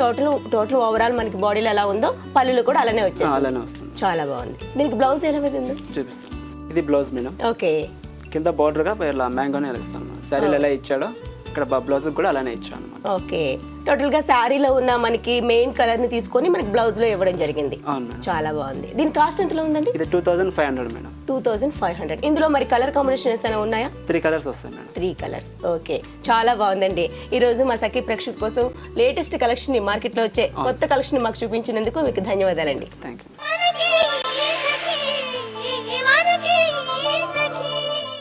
టోటల్ ఓవరాల్ మనకి బాడీలో ఎలా ఉందో పళ్ళులు కూడా అలానే వచ్చేసి అలానే వస్తుంది. చాలా బాగుంది. దీనికి బ్లౌజ్ ఎలా ఉంది? చూపిస్తాను. ఇది బ్లౌజ్ మేడం. ఓకే. కింద బార్డర్ గా ఇలా మ్యాంగోనే ఇస్తాను, శారీలో ఎలా ఇచ్చాడో ఇక్కడ బ్లౌజ్ కూడా అలానే ఇచ్చాను అనమాట. ఓకే. టోటల్ గా శారీలో ఉన్న మనకి మెయిన్ కలర్ ని తీసుకొని మనకి బ్లౌజ్ లో ఇవ్వడం జరిగింది. అవును. చాలా బాగుంది. దీని కాస్ట్ ఎంతలో ఉందండి? ఇది 2500 మేడం. 2500. ఇందులో మరి కలర్ కాంబినేషన్స్ ఏమైనా ఉన్నాయా? 3 కలర్స్ వస్తాయి మేడం. 3 కలర్స్. ఓకే. చాలా బాగుందండి. ఈ రోజు మా సఖీ ప్రేక్షకుల కోసం లేటెస్ట్ కలెక్షన్ ని మార్కెట్ లో వచ్చే కొత్త కలెక్షన్ ని మాకు చూపించినందుకు మీకు ధన్యవాదాలండి. Thank you.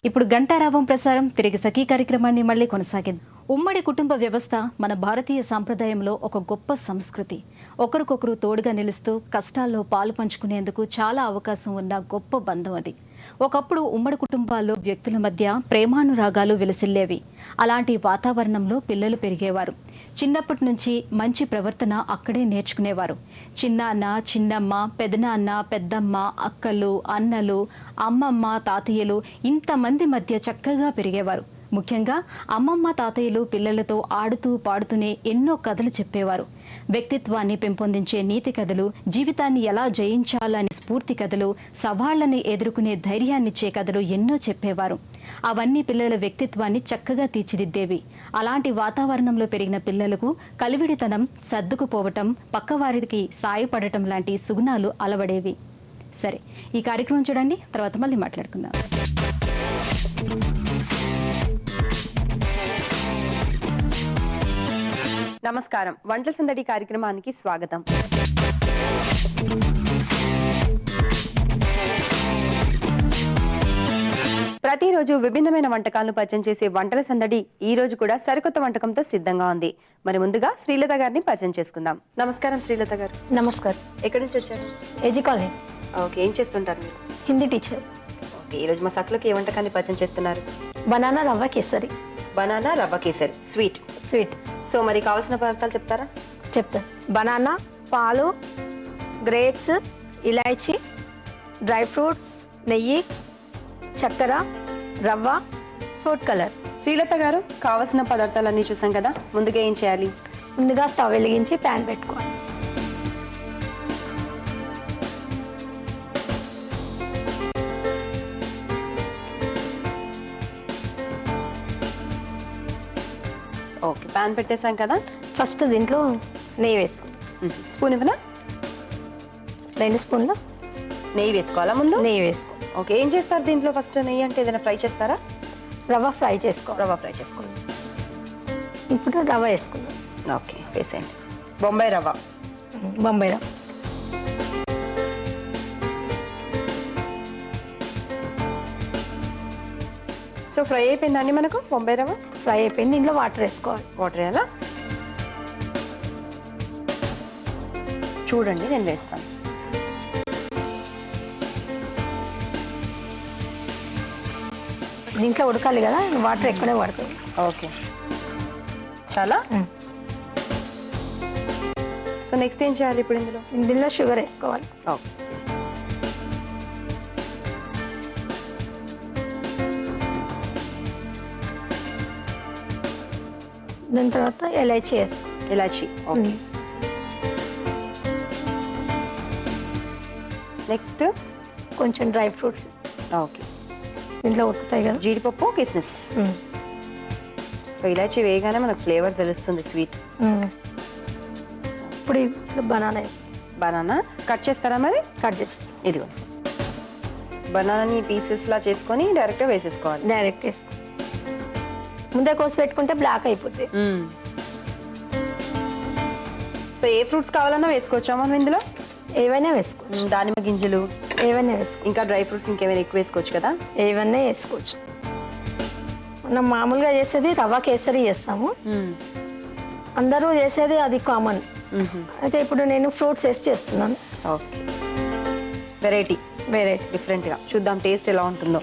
ఇప్పుడు గంటారావం ప్రసారం తిరిగి సఖీ కార్యక్రమాన్ని మళ్ళీ కొనసాగిద్దాం. ఉమ్మడి కుటుంబ వ్యవస్థ మన భారతీయ సాంప్రదాయంలో ఒక గొప్ప సంస్కృతి. ఒకరికొకరు తోడుగా నిలుస్తూ కష్టాల్లో పాలు పంచుకునేందుకు చాలా అవకాశం ఉన్న గొప్ప బంధం అది. ఒకప్పుడు ఉమ్మడి కుటుంబాల్లో వ్యక్తుల మధ్య ప్రేమానురాగాలు విలసిల్లేవి. అలాంటి వాతావరణంలో పిల్లలు పెరిగేవారు. చిన్నప్పటి నుంచి మంచి ప్రవర్తన అక్కడే నేర్చుకునేవారు. చిన్నాన్న, చిన్నమ్మ, పెదనాన్న, పెద్దమ్మ, అక్కలు, అన్నలు, అమ్మమ్మ, తాతయ్యలు ఇంతమంది మధ్య చక్కగా పెరిగేవారు. ముఖ్యంగా అమ్మమ్మ, తాతయ్యలు పిల్లలతో ఆడుతూ పాడుతూనే ఎన్నో కథలు చెప్పేవారు. వ్యక్తిత్వాన్ని పెంపొందించే నీతి కథలు, జీవితాన్ని ఎలా జయించాలని స్ఫూర్తి కథలు, సవాళ్లని ఎదుర్కొనే ధైర్యాన్నిచ్చే కథలు ఎన్నో చెప్పేవారు. అవన్నీ పిల్లల వ్యక్తిత్వాన్ని చక్కగా తీర్చిదిద్దేవి. అలాంటి వాతావరణంలో పెరిగిన పిల్లలకు కలివిడితనం, సర్దుకుపోవటం, పక్కవారికి సాయపడటం లాంటి సుగుణాలు అలవడేవి. సరే, ఈ కార్యక్రమం చూడండి, తర్వాత మళ్ళీ మాట్లాడుకుందాం. నమస్కారం. వంటల సందడి కార్యక్రమానికి స్వాగతం. ప్రతిరోజు విభిన్నమైన వంటకాలను పరిచయం చేసే వంటల సందడి ఈ రోజు కూడా సరికొత్త వంటకంతో సిద్ధంగా ఉంది. మరి ముందుగా శ్రీలత గారిని పరిచయం చేసుకుందాం. నమస్కారం శ్రీలత గారు. నమస్కార్. ఎక్కడి నుంచి వచ్చారు? AG colony. ఓకే. ఏం చేస్తుంటారు మీరు? హిందీ టీచర్. ఓకే. ఈ రోజు మా సకులకి ఏ వంటకాన్ని పరిచయం చేస్తున్నారు? బనానా రవ్వ కేసరి. బనానా రవ్వ కేసరి స్వీట్. సో మరి కావాల్సిన పదార్థాలు చెప్తారా? చెప్తా. బనానా, పాలు, గ్రేప్స్, ఇలాచీ, డ్రై ఫ్రూట్స్, నెయ్యి, చక్కెర, రవ్వ, ఫుడ్ కలర్. శ్రీలత గారు, కావాల్సిన పదార్థాలన్నీ చూసాం కదా, ముందుగా ఏం చేయాలి? ముందుగా స్టవ్ వెలిగించి ప్యాన్ పెట్టుకోవాలి. ఓకే. ప్యాన్ పెట్టేసాం కదా. ఫస్ట్ దీంట్లో నెయ్యి వేసుకో. స్పూన్ ఇవ్వనా? 2 స్పూన్లు నెయ్యి వేసుకోవాలా ముందు? నెయ్యి వేసుకో. ఓకే. ఏం చేస్తారు దీంట్లో? ఫస్ట్ నెయ్యి అంటే ఏదైనా ఫ్రై చేస్తారా? రవ్వ ఫ్రై చేసుకోవాలి. రవ్వ ఫ్రై చేసుకోండి. ఇప్పుడు రవ్వ వేసుకుందాం. ఓకే, వేసేయండి. బొంబాయి రవ్వ. బొంబాయి రవ్వ. సో ఫ్రై అయిపోయిందండి మనకు బొంబాయి రవ్వ. ఫ్రై అయిపోయింది. దీంట్లో వాటర్ వేసుకోవాలి. వాటర్ వేయాలా? చూడండి నేను వేస్తాను. దీంట్లో ఉడకాలి కదా, వాటర్ ఎక్కువనే పడుతుంది. ఓకే, చాలా. సో నెక్స్ట్ ఏం చేయాలి ఇప్పుడు ఇందులో? దీనిలో షుగర్ వేసుకోవాలి. ఓకే, దాని తర్వాత ఎలైచీ వేసుకోవాలి. ఇలాచి. ఓకే, నెక్స్ట్ కొంచెం డ్రై ఫ్రూట్స్ ఓకే దీంట్లో ఉడుకుతాయి కదా. జీడిపప్పు, కిస్మిస్. సో ఇలాచి వేయగానే మనకు ఫ్లేవర్ తెలుస్తుంది, స్వీట్. ఇప్పుడు ఇప్పుడు బనానా వేస్తాం. బనానా కట్ చేస్తారా మరి? కట్ చేస్తాం. ఇదిగో బనానాని పీసెస్ లా చేసుకొని డైరెక్ట్గా వేసేసుకోవాలి. డైరెక్ట్ వేసుకో. ముందే కోసి పెట్టుకుంటే బ్లాక్ అయిపోతుంది. సో ఏ ఫ్రూట్స్ కావాలన్నా వేసుకోవచ్చా మనం ఇందులో? ఏవైనా వేసుకోవచ్చు. దానిమ్మ గింజలు, ఏవైనా వేసుకోవచ్చు. ఇంకా డ్రై ఫ్రూట్స్ ఇంకేమైనా ఎక్కువ వేసుకోవచ్చు కదా? ఏవైనా వేసుకోవచ్చు. మనం మామూలుగా చేసేది రవ్వ కేసరి చేస్తాము. అందరూ చేసేది అది కామన్. అయితే ఇప్పుడు నేను ఫ్రూట్స్ వేసి చేస్తున్నాను. ఓకే, వెరైటీ డిఫరెంట్గా చూద్దాం టేస్ట్ ఎలా ఉంటుందో.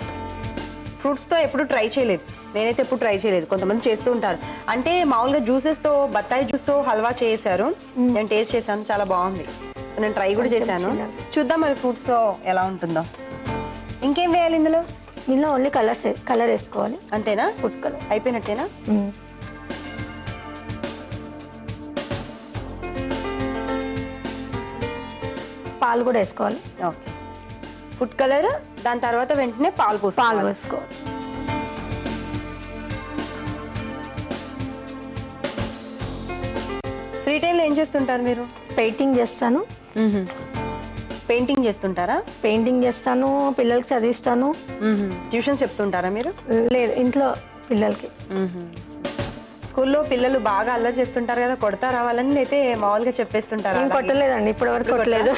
ఫ్రూట్స్తో ఎప్పుడు ట్రై చేయలేదు, నేనైతే ఎప్పుడు ట్రై చేయలేదు. కొంతమంది చేస్తూ ఉంటారు. అంటే మామూలుగా జ్యూసెస్తో, బత్తాయి జ్యూస్తో హల్వా చేశారు. నేను టేస్ట్ చేశాను, చాలా బాగుంది. సో నేను ట్రై కూడా చేశాను. చూద్దాం మరి ఫ్రూట్స్తో ఎలా ఉంటుందో. ఇంకేం వేయాలి ఇందులో? దీనిలో ఓన్లీ కలర్ వేసుకోవాలి. అంతేనా? Food colour. అయిపోయినట్టేనా? పాలు కూడా వేసుకోవాలి. ఓకే, ఫుడ్ కలర్, దాని తర్వాత వెంటనే పాలు వేసుకోవాలి. ఫ్రీ టైంలో ఏం చేస్తుంటారు మీరు? పెయింటింగ్ చేస్తాను. పెయింటింగ్ చేస్తుంటారా? పెయింటింగ్ చేస్తాను, పిల్లలకి చదివిస్తాను. ట్యూషన్స్ చెప్తుంటారా మీరు? లేదు, ఇంట్లో పిల్లలకి. స్కూల్లో పిల్లలు బాగా అల్లరి చేస్తుంటారు కదా, కొడతారా వాళ్ళని? అయితే మామూలుగా చెప్పేస్తుంటారా? ఏం కొట్టలేదండి, ఇప్పటివరకు కొట్టలేదు.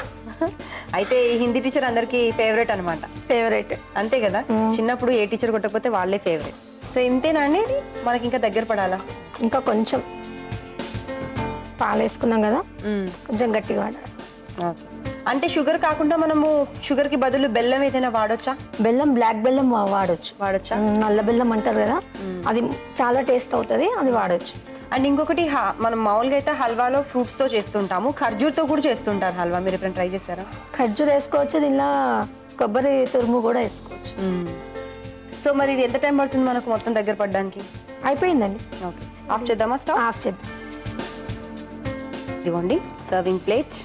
అయితే హిందీ టీచర్ అందరికి ఫేవరెట్ అనమాట. ఫేవరెట్, అంతే కదా. చిన్నప్పుడు ఏ టీచర్ కొట్టకపోతే వాళ్ళే ఫేవరెట్. సో ఇంతేనా అండి? మనకి ఇంకా దగ్గర పడాలా? ఇంకా కొంచెం పాలు వేసుకున్నాం కదా, కొంచెం గట్టిగా వాడాలి. అంటే షుగర్ కాకుండా మనము షుగర్ కి బదులు బెల్లం ఏదైనా వాడొచ్చా? బెల్లం, బ్లాక్ బెల్లం వాడొచ్చా? నల్ల బెల్లం అంటారు కదా, అది చాలా టేస్ట్ అవుతుంది, అది వాడొచ్చు. అండ్ ఇంకొకటి, మనం మామూలుగా అయితే హల్వాలో ఫ్రూట్స్ తో చేస్తుంటాము, ఖర్జూర్తో కూడా చేస్తుంటారు హల్వా. మీరు ఎప్పుడైనా ట్రై చేశారా? ఖర్జూర్ వేసుకోవచ్చు, దీనిలో కొబ్బరి తురుము కూడా వేసుకోవచ్చు. సో మరి ఇది ఎంత టైం పడుతుంది మనకు మొత్తం దగ్గర పడడానికి? అయిపోయిందండి. ఓకే, ఆఫ్ చేద్దామా స్టవ్? ఆఫ్ చేద్దాం. ఇదిగోండి సర్వింగ్ ప్లేట్.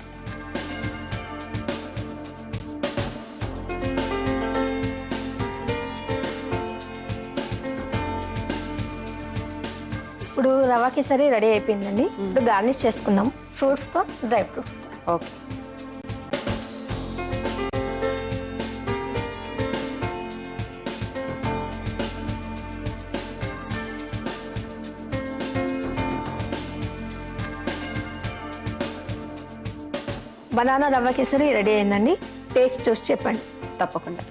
ఇప్పుడు రవ్వ కేసరి రెడీ అయిపోయిందండి. ఇప్పుడు గార్నిష్ చేసుకుందాం ఫ్రూట్స్తో, డ్రై ఫ్రూట్స్తో. ఓకే, బనానా రవ్వ కేసరి రెడీ అయిందండి. టేస్ట్ చూసి చెప్పండి. తప్పకుండా.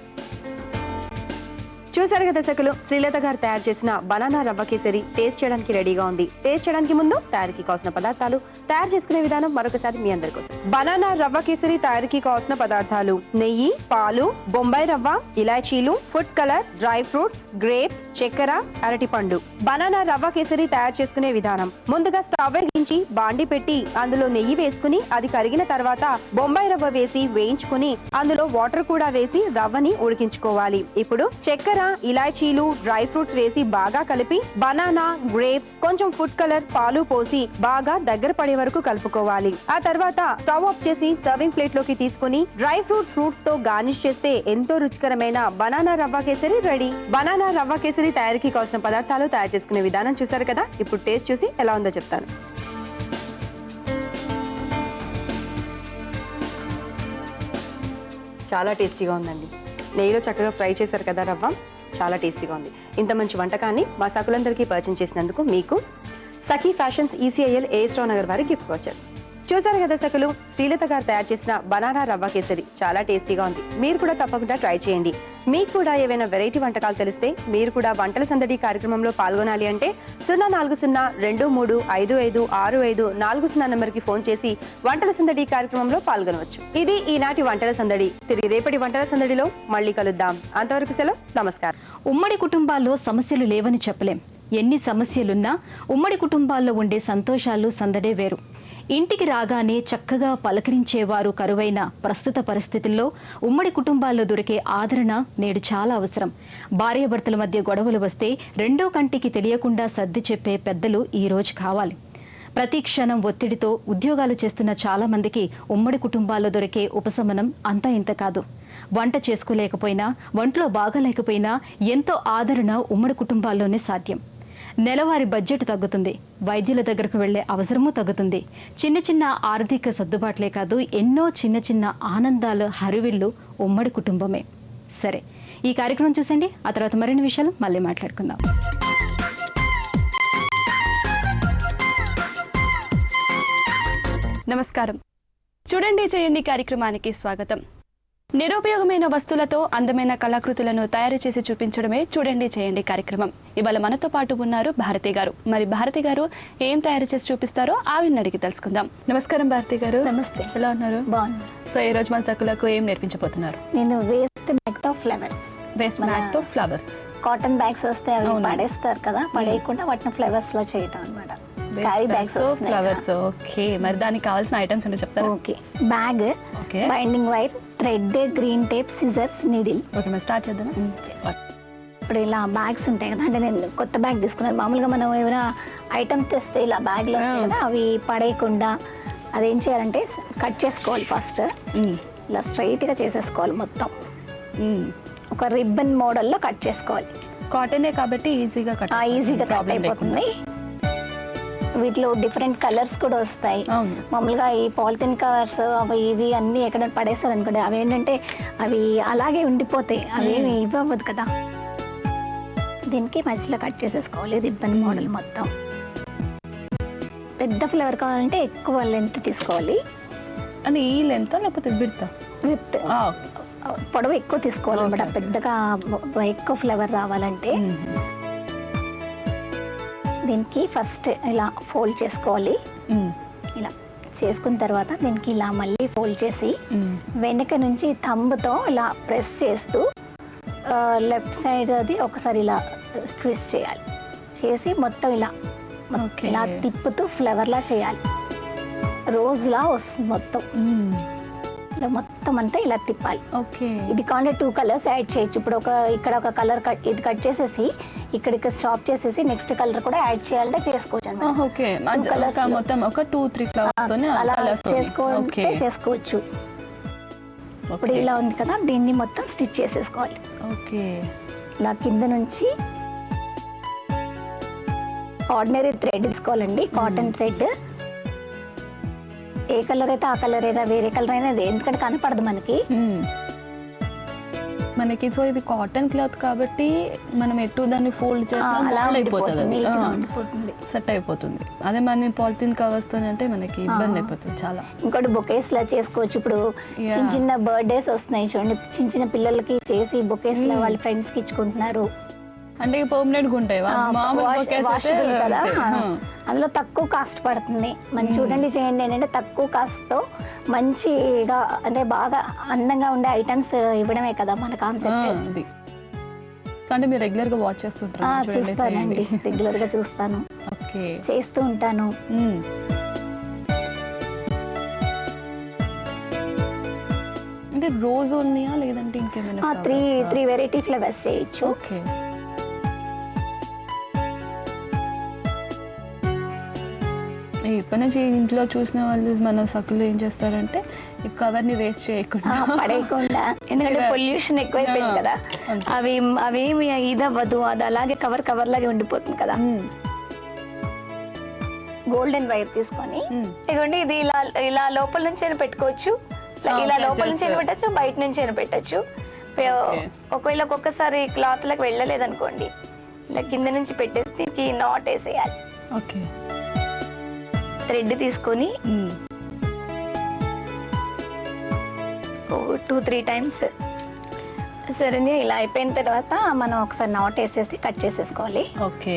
చూసారు కదా దర్శకులు, శ్రీలత గారు తయారు చేసిన బనానా రవ్వ కేసరి టేస్ట్ చేయడానికి రెడీగా ఉంది. టేస్ట్ చేయడానికి ముందు తయారీకి కావాల్సిన పదార్థాలు, తయారు చేసుకునే విధానం మరొకసారి మీ అందరి కోసం. బనానా రవ్వ కేసరి తయారీకి కావాల్సిన పదార్థాలు: నెయ్యి, పాలు, బొంబాయి రవ్వ, ఇలాచీలు, food colour, dry fruits, grapes, చక్కెర, అరటిపండు. బనానా రవ్వ కేసరి తయారు చేసుకునే విధానం: ముందుగా స్టవ్ వెలిగించి బాండి పెట్టి అందులో నెయ్యి వేసుకుని అది కరిగిన తర్వాత బొంబాయి రవ్వ వేసి వేయించుకుని అందులో వాటర్ కూడా వేసి రవ్వని ఉడికించుకోవాలి. ఇప్పుడు చక్కెర, ఇలాచీలు, డ్రై ఫ్రూట్స్ వేసి బాగా కలిపి బనానా, గ్రేప్స్, కొంచెం ఫుడ్ కలర్, పాలు పోసి బాగా దగ్గర పడే వరకు కలుపుకోవాలి. ఆ తర్వాత స్టవ్ ఆఫ్ చేసి సర్వింగ్ ప్లేట్ లోకి తీసుకుని డ్రై ఫ్రూట్స్ తో గార్నిష్ చేస్తే ఎంతో రుచికరమైన బనానా రవ్వ కేసరి రెడీ. బనానా రవ్వ కేసరి తయారీకి కావాల్సిన పదార్థాలు, తయారు చేసుకునే విధానం చూసారు కదా. ఇప్పుడు టేస్ట్ చూసి ఎలా ఉందో చెప్తాను. చాలా టేస్టీగా ఉందండి. నెయ్యిలో చక్కగా ఫ్రై చేశారు కదా రవ్వ. చాలా టేస్టీగా ఉంది. ఇంత మంచి వంటకాన్ని మా సకులందరికీ పరిచయం చేసినందుకు మీకు సఖీ ఫ్యాషన్స్ ఈసీఐఎల్ ఏఎస్ రావు నగర్ వారి గిఫ్ట్ వచ్చారు. చూసారు కదా సకులు, శ్రీలత గారు తయారు చేసిన బనానా రవ్వ కేసరి చాలా టేస్టీగా ఉంది. మీరు కూడా తప్పకుండా ట్రై చేయండి. మీకు కూడా ఏవైనా వెరైటీ వంటకాలు తెలిస్తే మీరు కూడా వంటల సందడి కార్యక్రమంలో పాల్గొనాలి అంటే 040-2355-6540 నెంబర్కి ఫోన్ చేసి వంటల సందడి కార్యక్రమంలో పాల్గొనవచ్చు. ఇది ఈనాటి వంటల సందడి. తిరిగి రేపటి వంటల సందడిలో మళ్ళీ కలుద్దాం. అంతవరకు సెలవు, నమస్కారం. ఉమ్మడి కుటుంబాల్లో సమస్యలు లేవని చెప్పలేం. ఎన్ని సమస్యలున్నా ఉమ్మడి కుటుంబాల్లో ఉండే సంతోషాలు సందడే వేరు. ఇంటికి రాగానే చక్కగా పలకరించేవారు కరువైన ప్రస్తుత పరిస్థితుల్లో ఉమ్మడి కుటుంబాల్లో దొరికే ఆదరణ నేడు చాలా అవసరం. భార్యాభర్తల మధ్య గొడవలు వస్తే రెండో కంటికి తెలియకుండా సర్ది చెప్పే పెద్దలు ఈ రోజు కావాలి. ప్రతి క్షణం ఒత్తిడితో ఉద్యోగాలు చేస్తున్న చాలా మందికి ఉమ్మడి కుటుంబాల్లో దొరికే ఉపశమనం అంతా ఇంత కాదు. వంట చేసుకోలేకపోయినా, ఒంట్లో బాగాలేకపోయినా ఎంతో ఆదరణ ఉమ్మడి కుటుంబాల్లోనే సాధ్యం. నెలవారీ బడ్జెట్ తగ్గుతుంది, వైద్యుల దగ్గరకు వెళ్లే అవసరమూ తగ్గుతుంది. చిన్న చిన్న ఆర్థిక సర్దుబాట్లే కాదు, ఎన్నో చిన్న చిన్న ఆనందాల హరివిల్లు ఉమ్మడి కుటుంబమే. సరే, ఈ కార్యక్రమం చూసండి. ఆ తర్వాత మరిన్ని విషయాలు మళ్ళీ మాట్లాడుకుందాం. నమస్కారం. చూడండి చేయండి కార్యక్రమానికి స్వాగతం. నిరుపయోగమైన వస్తువులతో అందమైన కళాకృతులను తయారు చేసి చూపించడమే చూడండి చేయండి కార్యక్రమం. ఇవాళ మనతో పాటు ఉన్నారు భారతి గారు. మరి భారతి గారు ఏం తయారు చేసి చూపిస్తారో ఆవిడని అడిగి తెలుసుకుందాం. నమస్కారం భారతి గారు. నమస్తే. ఎలా ఉన్నారు? బాగున్నా. సో ఈ రోజు మన సకులకు ఏం నేర్పించబోతున్నారు? నేను వేస్ట్ బ్యాగ్ తో ఫ్లవర్స్. వేస్ట్ బ్యాగ్ తో ఫ్లవర్స్. కాటన్ బ్యాగ్స్ వస్తే అవి పడేస్తారు కదా, పడేయకుండా వాటిని ఫ్లవర్స్ లో చేయటం అన్నమాట. క్యారీ బ్యాగ్స్ తో ఫ్లవర్స్. ఓకే, మరి దానికి కావాల్సిన ఐటమ్స్ ఏంటో చెప్తారా? Okay, bag, binding wire, thread, green tape, scissors, needle. Okay, మరి స్టార్ట్ చేద్దాం. ఇప్పుడు ఇలా బ్యాగ్స్ ఉంటాయి కదా, అంటే నేను కొత్త బ్యాగ్ తీసుకున్నాను. మామూలుగా మనం ఏమైనా ఐటమ్ తెస్తే ఇలా బ్యాగ్లో వస్తాయి కదా, అవి పడేయకుండా అదేం చేయాలంటే కట్ చేసుకోవాలి. ఫస్ట్ ఇలా స్ట్రైట్గా చేసేసుకోవాలి మొత్తం. ఒక రిబ్బన్ మోడల్లో కట్ చేసుకోవాలి. కాటనే కాబట్టి ఈజీగా కట్ అయిపోతుంది. వీటిలో డిఫరెంట్ కలర్స్ కూడా వస్తాయి. మామూలుగా ఈ పాలిథిన్ కవర్స్ అవి ఇవి అన్నీ ఎక్కడ పడేస్తారు అనుకోండి, అవి ఏంటంటే అవి అలాగే ఉండిపోతాయి, అవి ఏమి ఇవ్వదు కదా. దీనికి మధ్యలో కట్ చేసేసుకోవాలి రిబ్బన్ మోడల్ మొత్తం. పెద్ద ఫ్లవర్ కావాలంటే ఎక్కువ లెంత్ తీసుకోవాలి. అని ఈ లెంత్ లేకపోతే విడ్త్? విత్ పొడవు ఎక్కువ తీసుకోవాలన్నమాట, పెద్దగా ఎక్కువ ఫ్లవర్ రావాలంటే. దీనికి ఫస్ట్ ఇలా ఫోల్డ్ చేసుకోవాలి. ఇలా చేసుకున్న తర్వాత దీనికి ఇలా మళ్ళీ ఫోల్డ్ చేసి వెనక నుంచి థంబ్తో ఇలా ప్రెస్ చేస్తూ లెఫ్ట్ సైడ్ అది ఒకసారి ఇలా ట్విస్ట్ చేయాలి. చేసి మొత్తం ఇలా ఇలా తిప్పుతూ ఫ్లవర్లా చేయాలి. రోజులా వస్తుంది మొత్తం. ఇలా మొత్తం అంతా ఇలా తిప్పాలి. ఓకే, ఇది కావాలంటే 2 కలర్స్ యాడ్ చేయొచ్చు. ఇప్పుడు ఇక్కడ ఒక కలర్ ఇది కట్ చేసేసి ఇక్కడ స్టాప్ చేసేసి నెక్స్ట్ కలర్ కూడా యాడ్ చేయాలంటే చేసుకోవచ్చు అన్నమాట. ఓకే, మొత్తం ఒక 2-3 ఫ్లవర్స్ అలా చేసుకోవచ్చు. ఇప్పుడు ఇలా ఉంది కదా, దీన్ని మొత్తం స్టిచ్ చేసేసుకోవాలి. ఓకే, ఇలా కింద నుంచి ఆర్డినరీ థ్రెడ్ తీసుకోవాలండి, కాటన్ థ్రెడ్. ఏ కలర్ అయితే ఆ కలర్ అయినా, వేరే కలర్ అయినా, ఎందుకంటే కనపడదు మనకి. సో ఇది కాటన్ క్లాత్ కాబట్టి మనం ఎటు దాన్ని ఫోల్డ్ చేసినా అయిపోతుంది, సెట్ అయిపోతుంది. అదే మన పాలిథిన్ కవర్స్ తో అంటే మనకి ఇబ్బంది అయిపోతుంది చాలా. ఇంకోటి బొకేస్ లా చేసుకోవచ్చు. ఇప్పుడు చిన్న చిన్న బర్త్డేస్ వస్తున్నాయి చూడండి, చిన్న చిన్న పిల్లలకి చేసి బొకేస్ లా వాళ్ళ ఫ్రెండ్స్ కి ఇచ్చుకుంటున్నారు. అంటే పర్మనెంట్ ఉంటాయి కదా, అందులో తక్కువ కాస్ట్ పడుతుంది. మనం చూడండి చేయండి ఏంటంటే తక్కువ కాస్ట్ తో మంచిగా అంటే బాగా అందంగా ఉండే ఐటమ్స్ ఇవ్వడమే కదా మన కాన్సెప్ట్. అంటే మీరు రెగ్యులర్ గా వాచ్ చేస్తుంటారు? చూస్తానండి, రెగ్యులర్ గా చూస్తాను, చేస్తూ ఉంటాను. అంటే రోజ్ ఉన్నాయా లేదంటే ఇంకేమైనా? 3 వెరైటీ ఫ్లవర్స్ చేయొచ్చు. ఓకే, ఇప్పటి నుంచి ఇంట్లో చూసిన వాళ్ళు మన సకులు ఏం చేస్తారంటే ఈ కవర్ ని వేస్ట్ చేయకుండా పడేయకుండా, ఎందుకంటే పొల్యూషన్ ఎక్కువైపోయింది కదా, అవేమి ఇదవ్వదు, అది అలాగే కవర్ లాగే ఉండిపోతుంది కదా. గోల్డెన్ వైర్ తీసుకొని ఇదిగోండి, ఇది ఇలా లోపల నుంచి అయినా పెట్టుకోవచ్చు, ఇలా లోపల నుంచి అయినా పెట్టచ్చు, బయట నుంచి అయినా పెట్టచ్చు. ఒకవేళ ఒక్కొక్కసారి క్లాత్లకు వెళ్ళలేదనుకోండి, ఇలా కింద నుంచి పెట్టేసి దీనికి నాట్ వేసేయాలి. ఓకే. థ్రెడ్ తీసుకొని 2-3 టైమ్స్ సరే ఇలా అయిపోయిన తర్వాత మనం ఒకసారి నాట్ వేసేసి కట్ చేసేసుకోవాలి. ఓకే.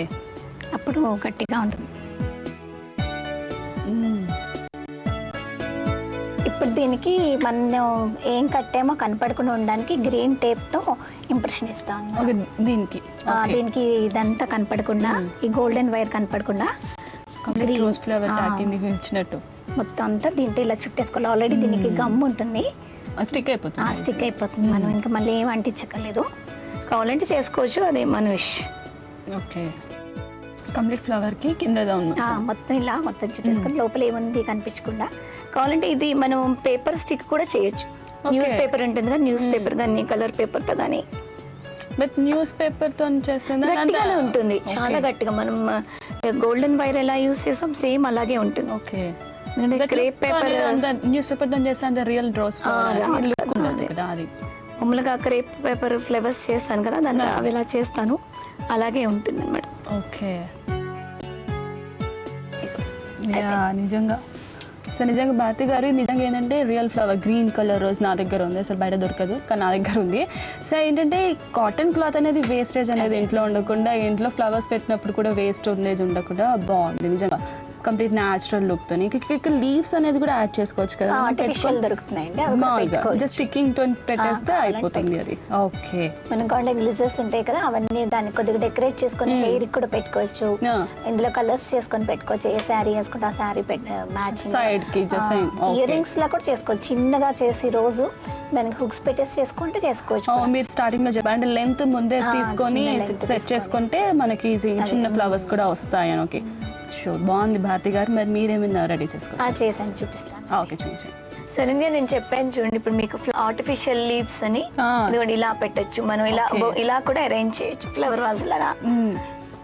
అప్పుడు గట్టిగా ఉంటుంది. ఇప్పుడు దీనికి మనం ఏం కట్టామో కనపడకుండా ఉండడానికి గ్రీన్ టేప్తో ఇంప్రెషన్ ఇస్తాను. దీనికి ఇదంతా కనపడకుండా, ఈ గోల్డెన్ వైర్ కనపడకుండా రోజ్ ఫ్లవర్ ప్యాకింగ్ ఇచ్చినట్టు మొత్తం అంతా దీంతో ఇలా చుట్టేసుకోవాలి. ఆల్రెడీ దీనికి గమ్ ఉంటుంది, స్టిక్ అయిపోతుంది. మనం ఇంకా మళ్ళీ ఏం అంటించక్కర్లేదు. కావాలంటే చేసుకోవచ్చు, అదే మన విష్. ఓకే. కంప్లీట్ ఫ్లవర్ కి కింద మొత్తం ఇలా మొత్తం చుట్టేసుకొని లోపల ఏముంది కనిపించకుండా. కావాలంటే ఇది మనం పేపర్ స్టిక్ కూడా చేయొచ్చు. న్యూస్ పేపర్ ఉంటుంది కదా, న్యూస్ పేపర్ కానీ కలర్ పేపర్ తో కానీ. బట్ న్యూస్ పేపర్ తో గట్టిగానే ఉంటుంది, చాలా గట్టిగా. మనం గోల్డెన్ వైర్ ఎలా యూస్ చేస్తాం సేమ్ అలాగే ఉంటుంది. Okay. Crepe paper news paper తో చేస్తే రియల్ రోజ్ మామూలుగా క్రేప్ పేపర్ ఫ్లవర్స్ చేస్తాను కదా, దాన్ని అవి ఎలా చేస్తాను అలాగే ఉంటుంది అన్నమాట. ఓకే. నిజంగా భారతి గారు నిజంగా ఏంటంటే real flower green colour rose నా దగ్గర ఉంది, అసలు బయట దొరకదు కానీ నా దగ్గర ఉంది. సో ఏంటంటే కాటన్ క్లాత్ అనేది వేస్టేజ్ అనేది ఇంట్లో ఉండకుండా, ఇంట్లో ఫ్లవర్స్ పెట్టినప్పుడు కూడా వేస్టేజ్ ఉండకుండా బాగుంది నిజంగా. కంప్లీట్ న్యాచురల్ లుక్ తో ఇక్కడ లీవ్స్ అనేది కూడా యాడ్ చేసుకోవచ్చు కదా, జస్ట్ స్టిక్కింగ్ తో పెట్టేస్తే అయిపోతుంది అది. ఓకే. మనం కాంటాక్ట్ గ్లిజర్స్ ఉంటాయి కదా, అవన్నీ దాన్ని కొద్దిగా డెకరేట్ చేసుకుని హెయిర్ కూడా పెట్టుకోవచ్చు. ఇందులో కలర్స్ చేసుకొని పెట్టుకోవచ్చు. ఏ శారీ వేసుకుంటే ఆ శారీ మ్యాచ్ సైడ్ కి ఇయర్ రింగ్స్ లా కూడా చేసుకోవచ్చు. చిన్నగా చేసి రోజు దానికి హుక్స్ పెట్టేసి చేసుకుంటే చేసుకోవచ్చు. మీరు స్టార్టింగ్ లో చెప్పారు అంటే లెంత్ ముందే తీసుకొని సెట్ చేసుకుంటే మనకి చిన్న ఫ్లవర్స్ కూడా వస్తాయి. Okay, sure. బాగుంది భారతి గారు. మరి మీరేమైనా రెడీ చేసుకోవాలి? చేసాను, చూపిస్తాను. ఓకే, చూపించండి. సరే, నేను చెప్పాను చూడండి. ఇప్పుడు మీకు ఆర్టిఫిషియల్ లీవ్స్ అని ఇలా పెట్టచ్చు. మనం ఇలా కూడా అరేంజ్ చేయొచ్చు ఫ్లవర్ వాజ్ లాగా.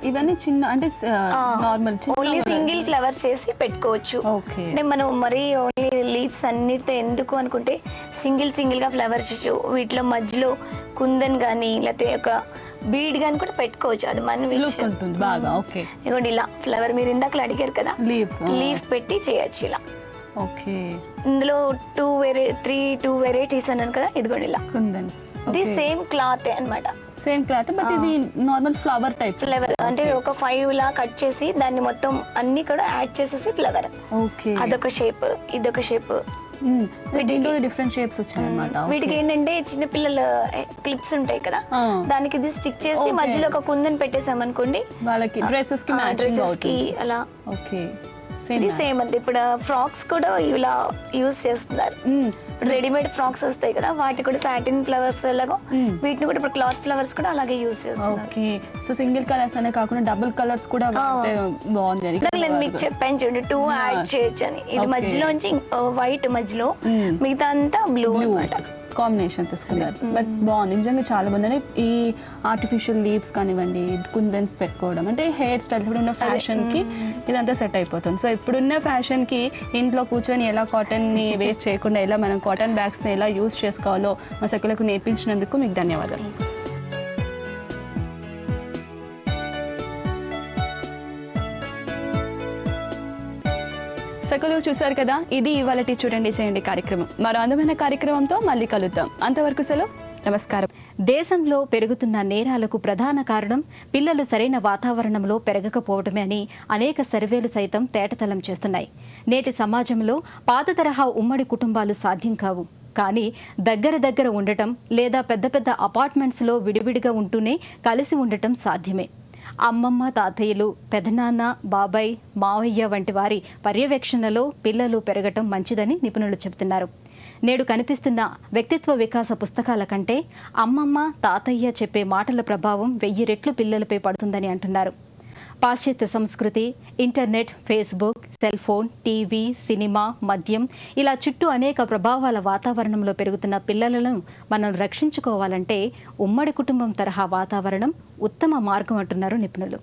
ఇవన్నీ చిన్న అంటే నార్మల్ ఓన్లీ సింగిల్ ఫ్లవర్స్ చేసి పెట్టుకోవచ్చు. అంటే మనం మరీ ఓన్లీ లీవ్స్ అన్నిటితో ఎందుకు అనుకుంటే సింగిల్ గా ఫ్లవర్స్ వీటిలో మధ్యలో కుందన్ కానీ లేకపోతే ఒక బీడ్ గాని కూడా పెట్టుకోవచ్చు. అది మన విషయం బాగా. ఓకే. ఇదిగోండి ఇలా ఫ్లవర్ మీరు ఇందాక అడిగారు కదా, లీఫ్ పెట్టి చేయొచ్చు ఇలా. ఓకే. ఇందులో 2 వెరైటీస్ అన్నాను కదా, ఇదిగోండి ఇలా ఇది సేమ్ క్లాత్ అన్నమాట. సేమ్ క్లాత్ బట్ ఇది నార్మల్ ఫ్లవర్ టైప్. ఫ్లవర్ అంటే ఒక 5 లా కట్ చేసి దాన్ని మొత్తం అన్ని కూడా యాడ్ చేసేసి ఫ్లవర్. ఓకే. అదొక షేప్, ఇదొక షేప్. దీంట్లో డిఫరెంట్ షేప్స్ వచ్చాయన్నమాట. వీటికి ఏంటంటే చిన్నపిల్లల క్లిప్స్ ఉంటాయి కదా, దానికి ఇది స్టిక్ చేసి మధ్యలో ఒక కుందన్ పెట్టేసాం అనుకోండి, వాళ్ళకి డ్రెస్సెస్ కి అలా. ఓకే. ఇది సేమ్ అంతే. ఇప్పుడు ఫ్రాక్స్ కూడా ఇలా యూజ్ చేస్తున్నారు. రెడీమేడ్ ఫ్రాక్స్ వస్తాయి కదా, వాటి కూడా సాటిన్ ఫ్లవర్స్ లాగా వీటిని కూడా ఇప్పుడు క్లాత్ ఫ్లవర్స్ కూడా అలాగే యూజ్ చేస్తున్నారు. ఓకే. సో సింగిల్ కలర్స్ అనే కాకుండా డబుల్ కలర్స్ కూడా బాగుంది. నేను మీకు చెప్పాను చూడండి 2 యాడ్ చేయొచ్చు అని. ఇది మధ్యలోంచి వైట్ మధ్యలో, మిగతా అంతా బ్లూ అన్నమాట. కాంబినేషన్ తీసుకున్నారు. బట్ బాగుంది నిజంగా. చాలా మంది అంటే ఈ ఆర్టిఫిషియల్ లీవ్స్ కానివ్వండి, కుందన్స్ పెట్టుకోవడం అంటే హెయిర్ స్టైల్స్ ఇప్పుడున్న ఫ్యాషన్కి ఇదంతా సెట్ అయిపోతుంది. సో ఇప్పుడున్న ఫ్యాషన్కి ఇంట్లో కూర్చొని ఎలా కాటన్ని వేస్ట్ చేయకుండా ఎలా మనం కాటన్ బ్యాగ్స్ని ఎలా యూజ్ చేసుకోవాలో మా సఖులకు నేర్పించినందుకు మీకు ధన్యవాదాలు. సకలు చూశారు కదా, ఇది ఇవాళటి చూడండి చేయండి కార్యక్రమం. మరో అందమైన కార్యక్రమంతో మళ్ళీ కలుద్దాం. అంతవరకు సెలవు, నమస్కారం. దేశంలో పెరుగుతున్న నేరాలకు ప్రధాన కారణం పిల్లలు సరైన వాతావరణంలో పెరగకపోవడమే అని అనేక సర్వేలు సైతం తేటతలం చేస్తున్నాయి. నేటి సమాజంలో పాత తరహా ఉమ్మడి కుటుంబాలు సాధ్యం కావు. కానీ దగ్గర ఉండటం లేదా పెద్ద అపార్ట్మెంట్స్లో విడివిడిగా ఉంటూనే కలిసి ఉండటం సాధ్యమే. అమ్మమ్మ, తాతయ్యలు, పెదనాన్న, బాబాయ్, మావయ్య వంటి వారి పర్యవేక్షణలో పిల్లలు పెరగటం మంచిదని నిపుణులు చెబుతున్నారు. నేడు కనిపిస్తున్న వ్యక్తిత్వ వికాస పుస్తకాల కంటే అమ్మమ్మ, తాతయ్య చెప్పే మాటల ప్రభావం 1000 రెట్లు పిల్లలపై పడుతుందని అంటున్నారు. పాశ్చాత్య సంస్కృతి, internet, Facebook, cell phone, TV, cinema, మద్యం ఇలా చుట్టూ అనేక ప్రభావాల వాతావరణంలో పెరుగుతున్న పిల్లలను మనం రక్షించుకోవాలంటే ఉమ్మడి కుటుంబం తరహా వాతావరణం ఉత్తమ మార్గం అంటున్నారు నిపుణులు.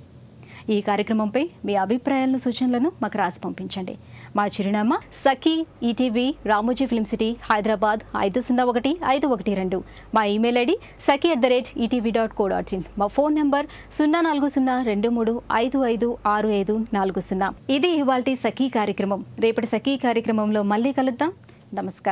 ఈ కార్యక్రమంపై మీ అభిప్రాయాలను సూచనలను మాకు రాసి పంపించండి. మా చిరునామా Sakhi ETV, Ramoji film city, Hyderabad 501512. మా ఈమెయిల్ ఐడి saki@etv.co.in. మా ఫోన్ నంబర్ 04023556540. ఇది ఇవాల్టి సఖీ కార్యక్రమం. రేపటి సఖీ కార్యక్రమంలో మళ్ళీ కలుద్దాం. నమస్కారం.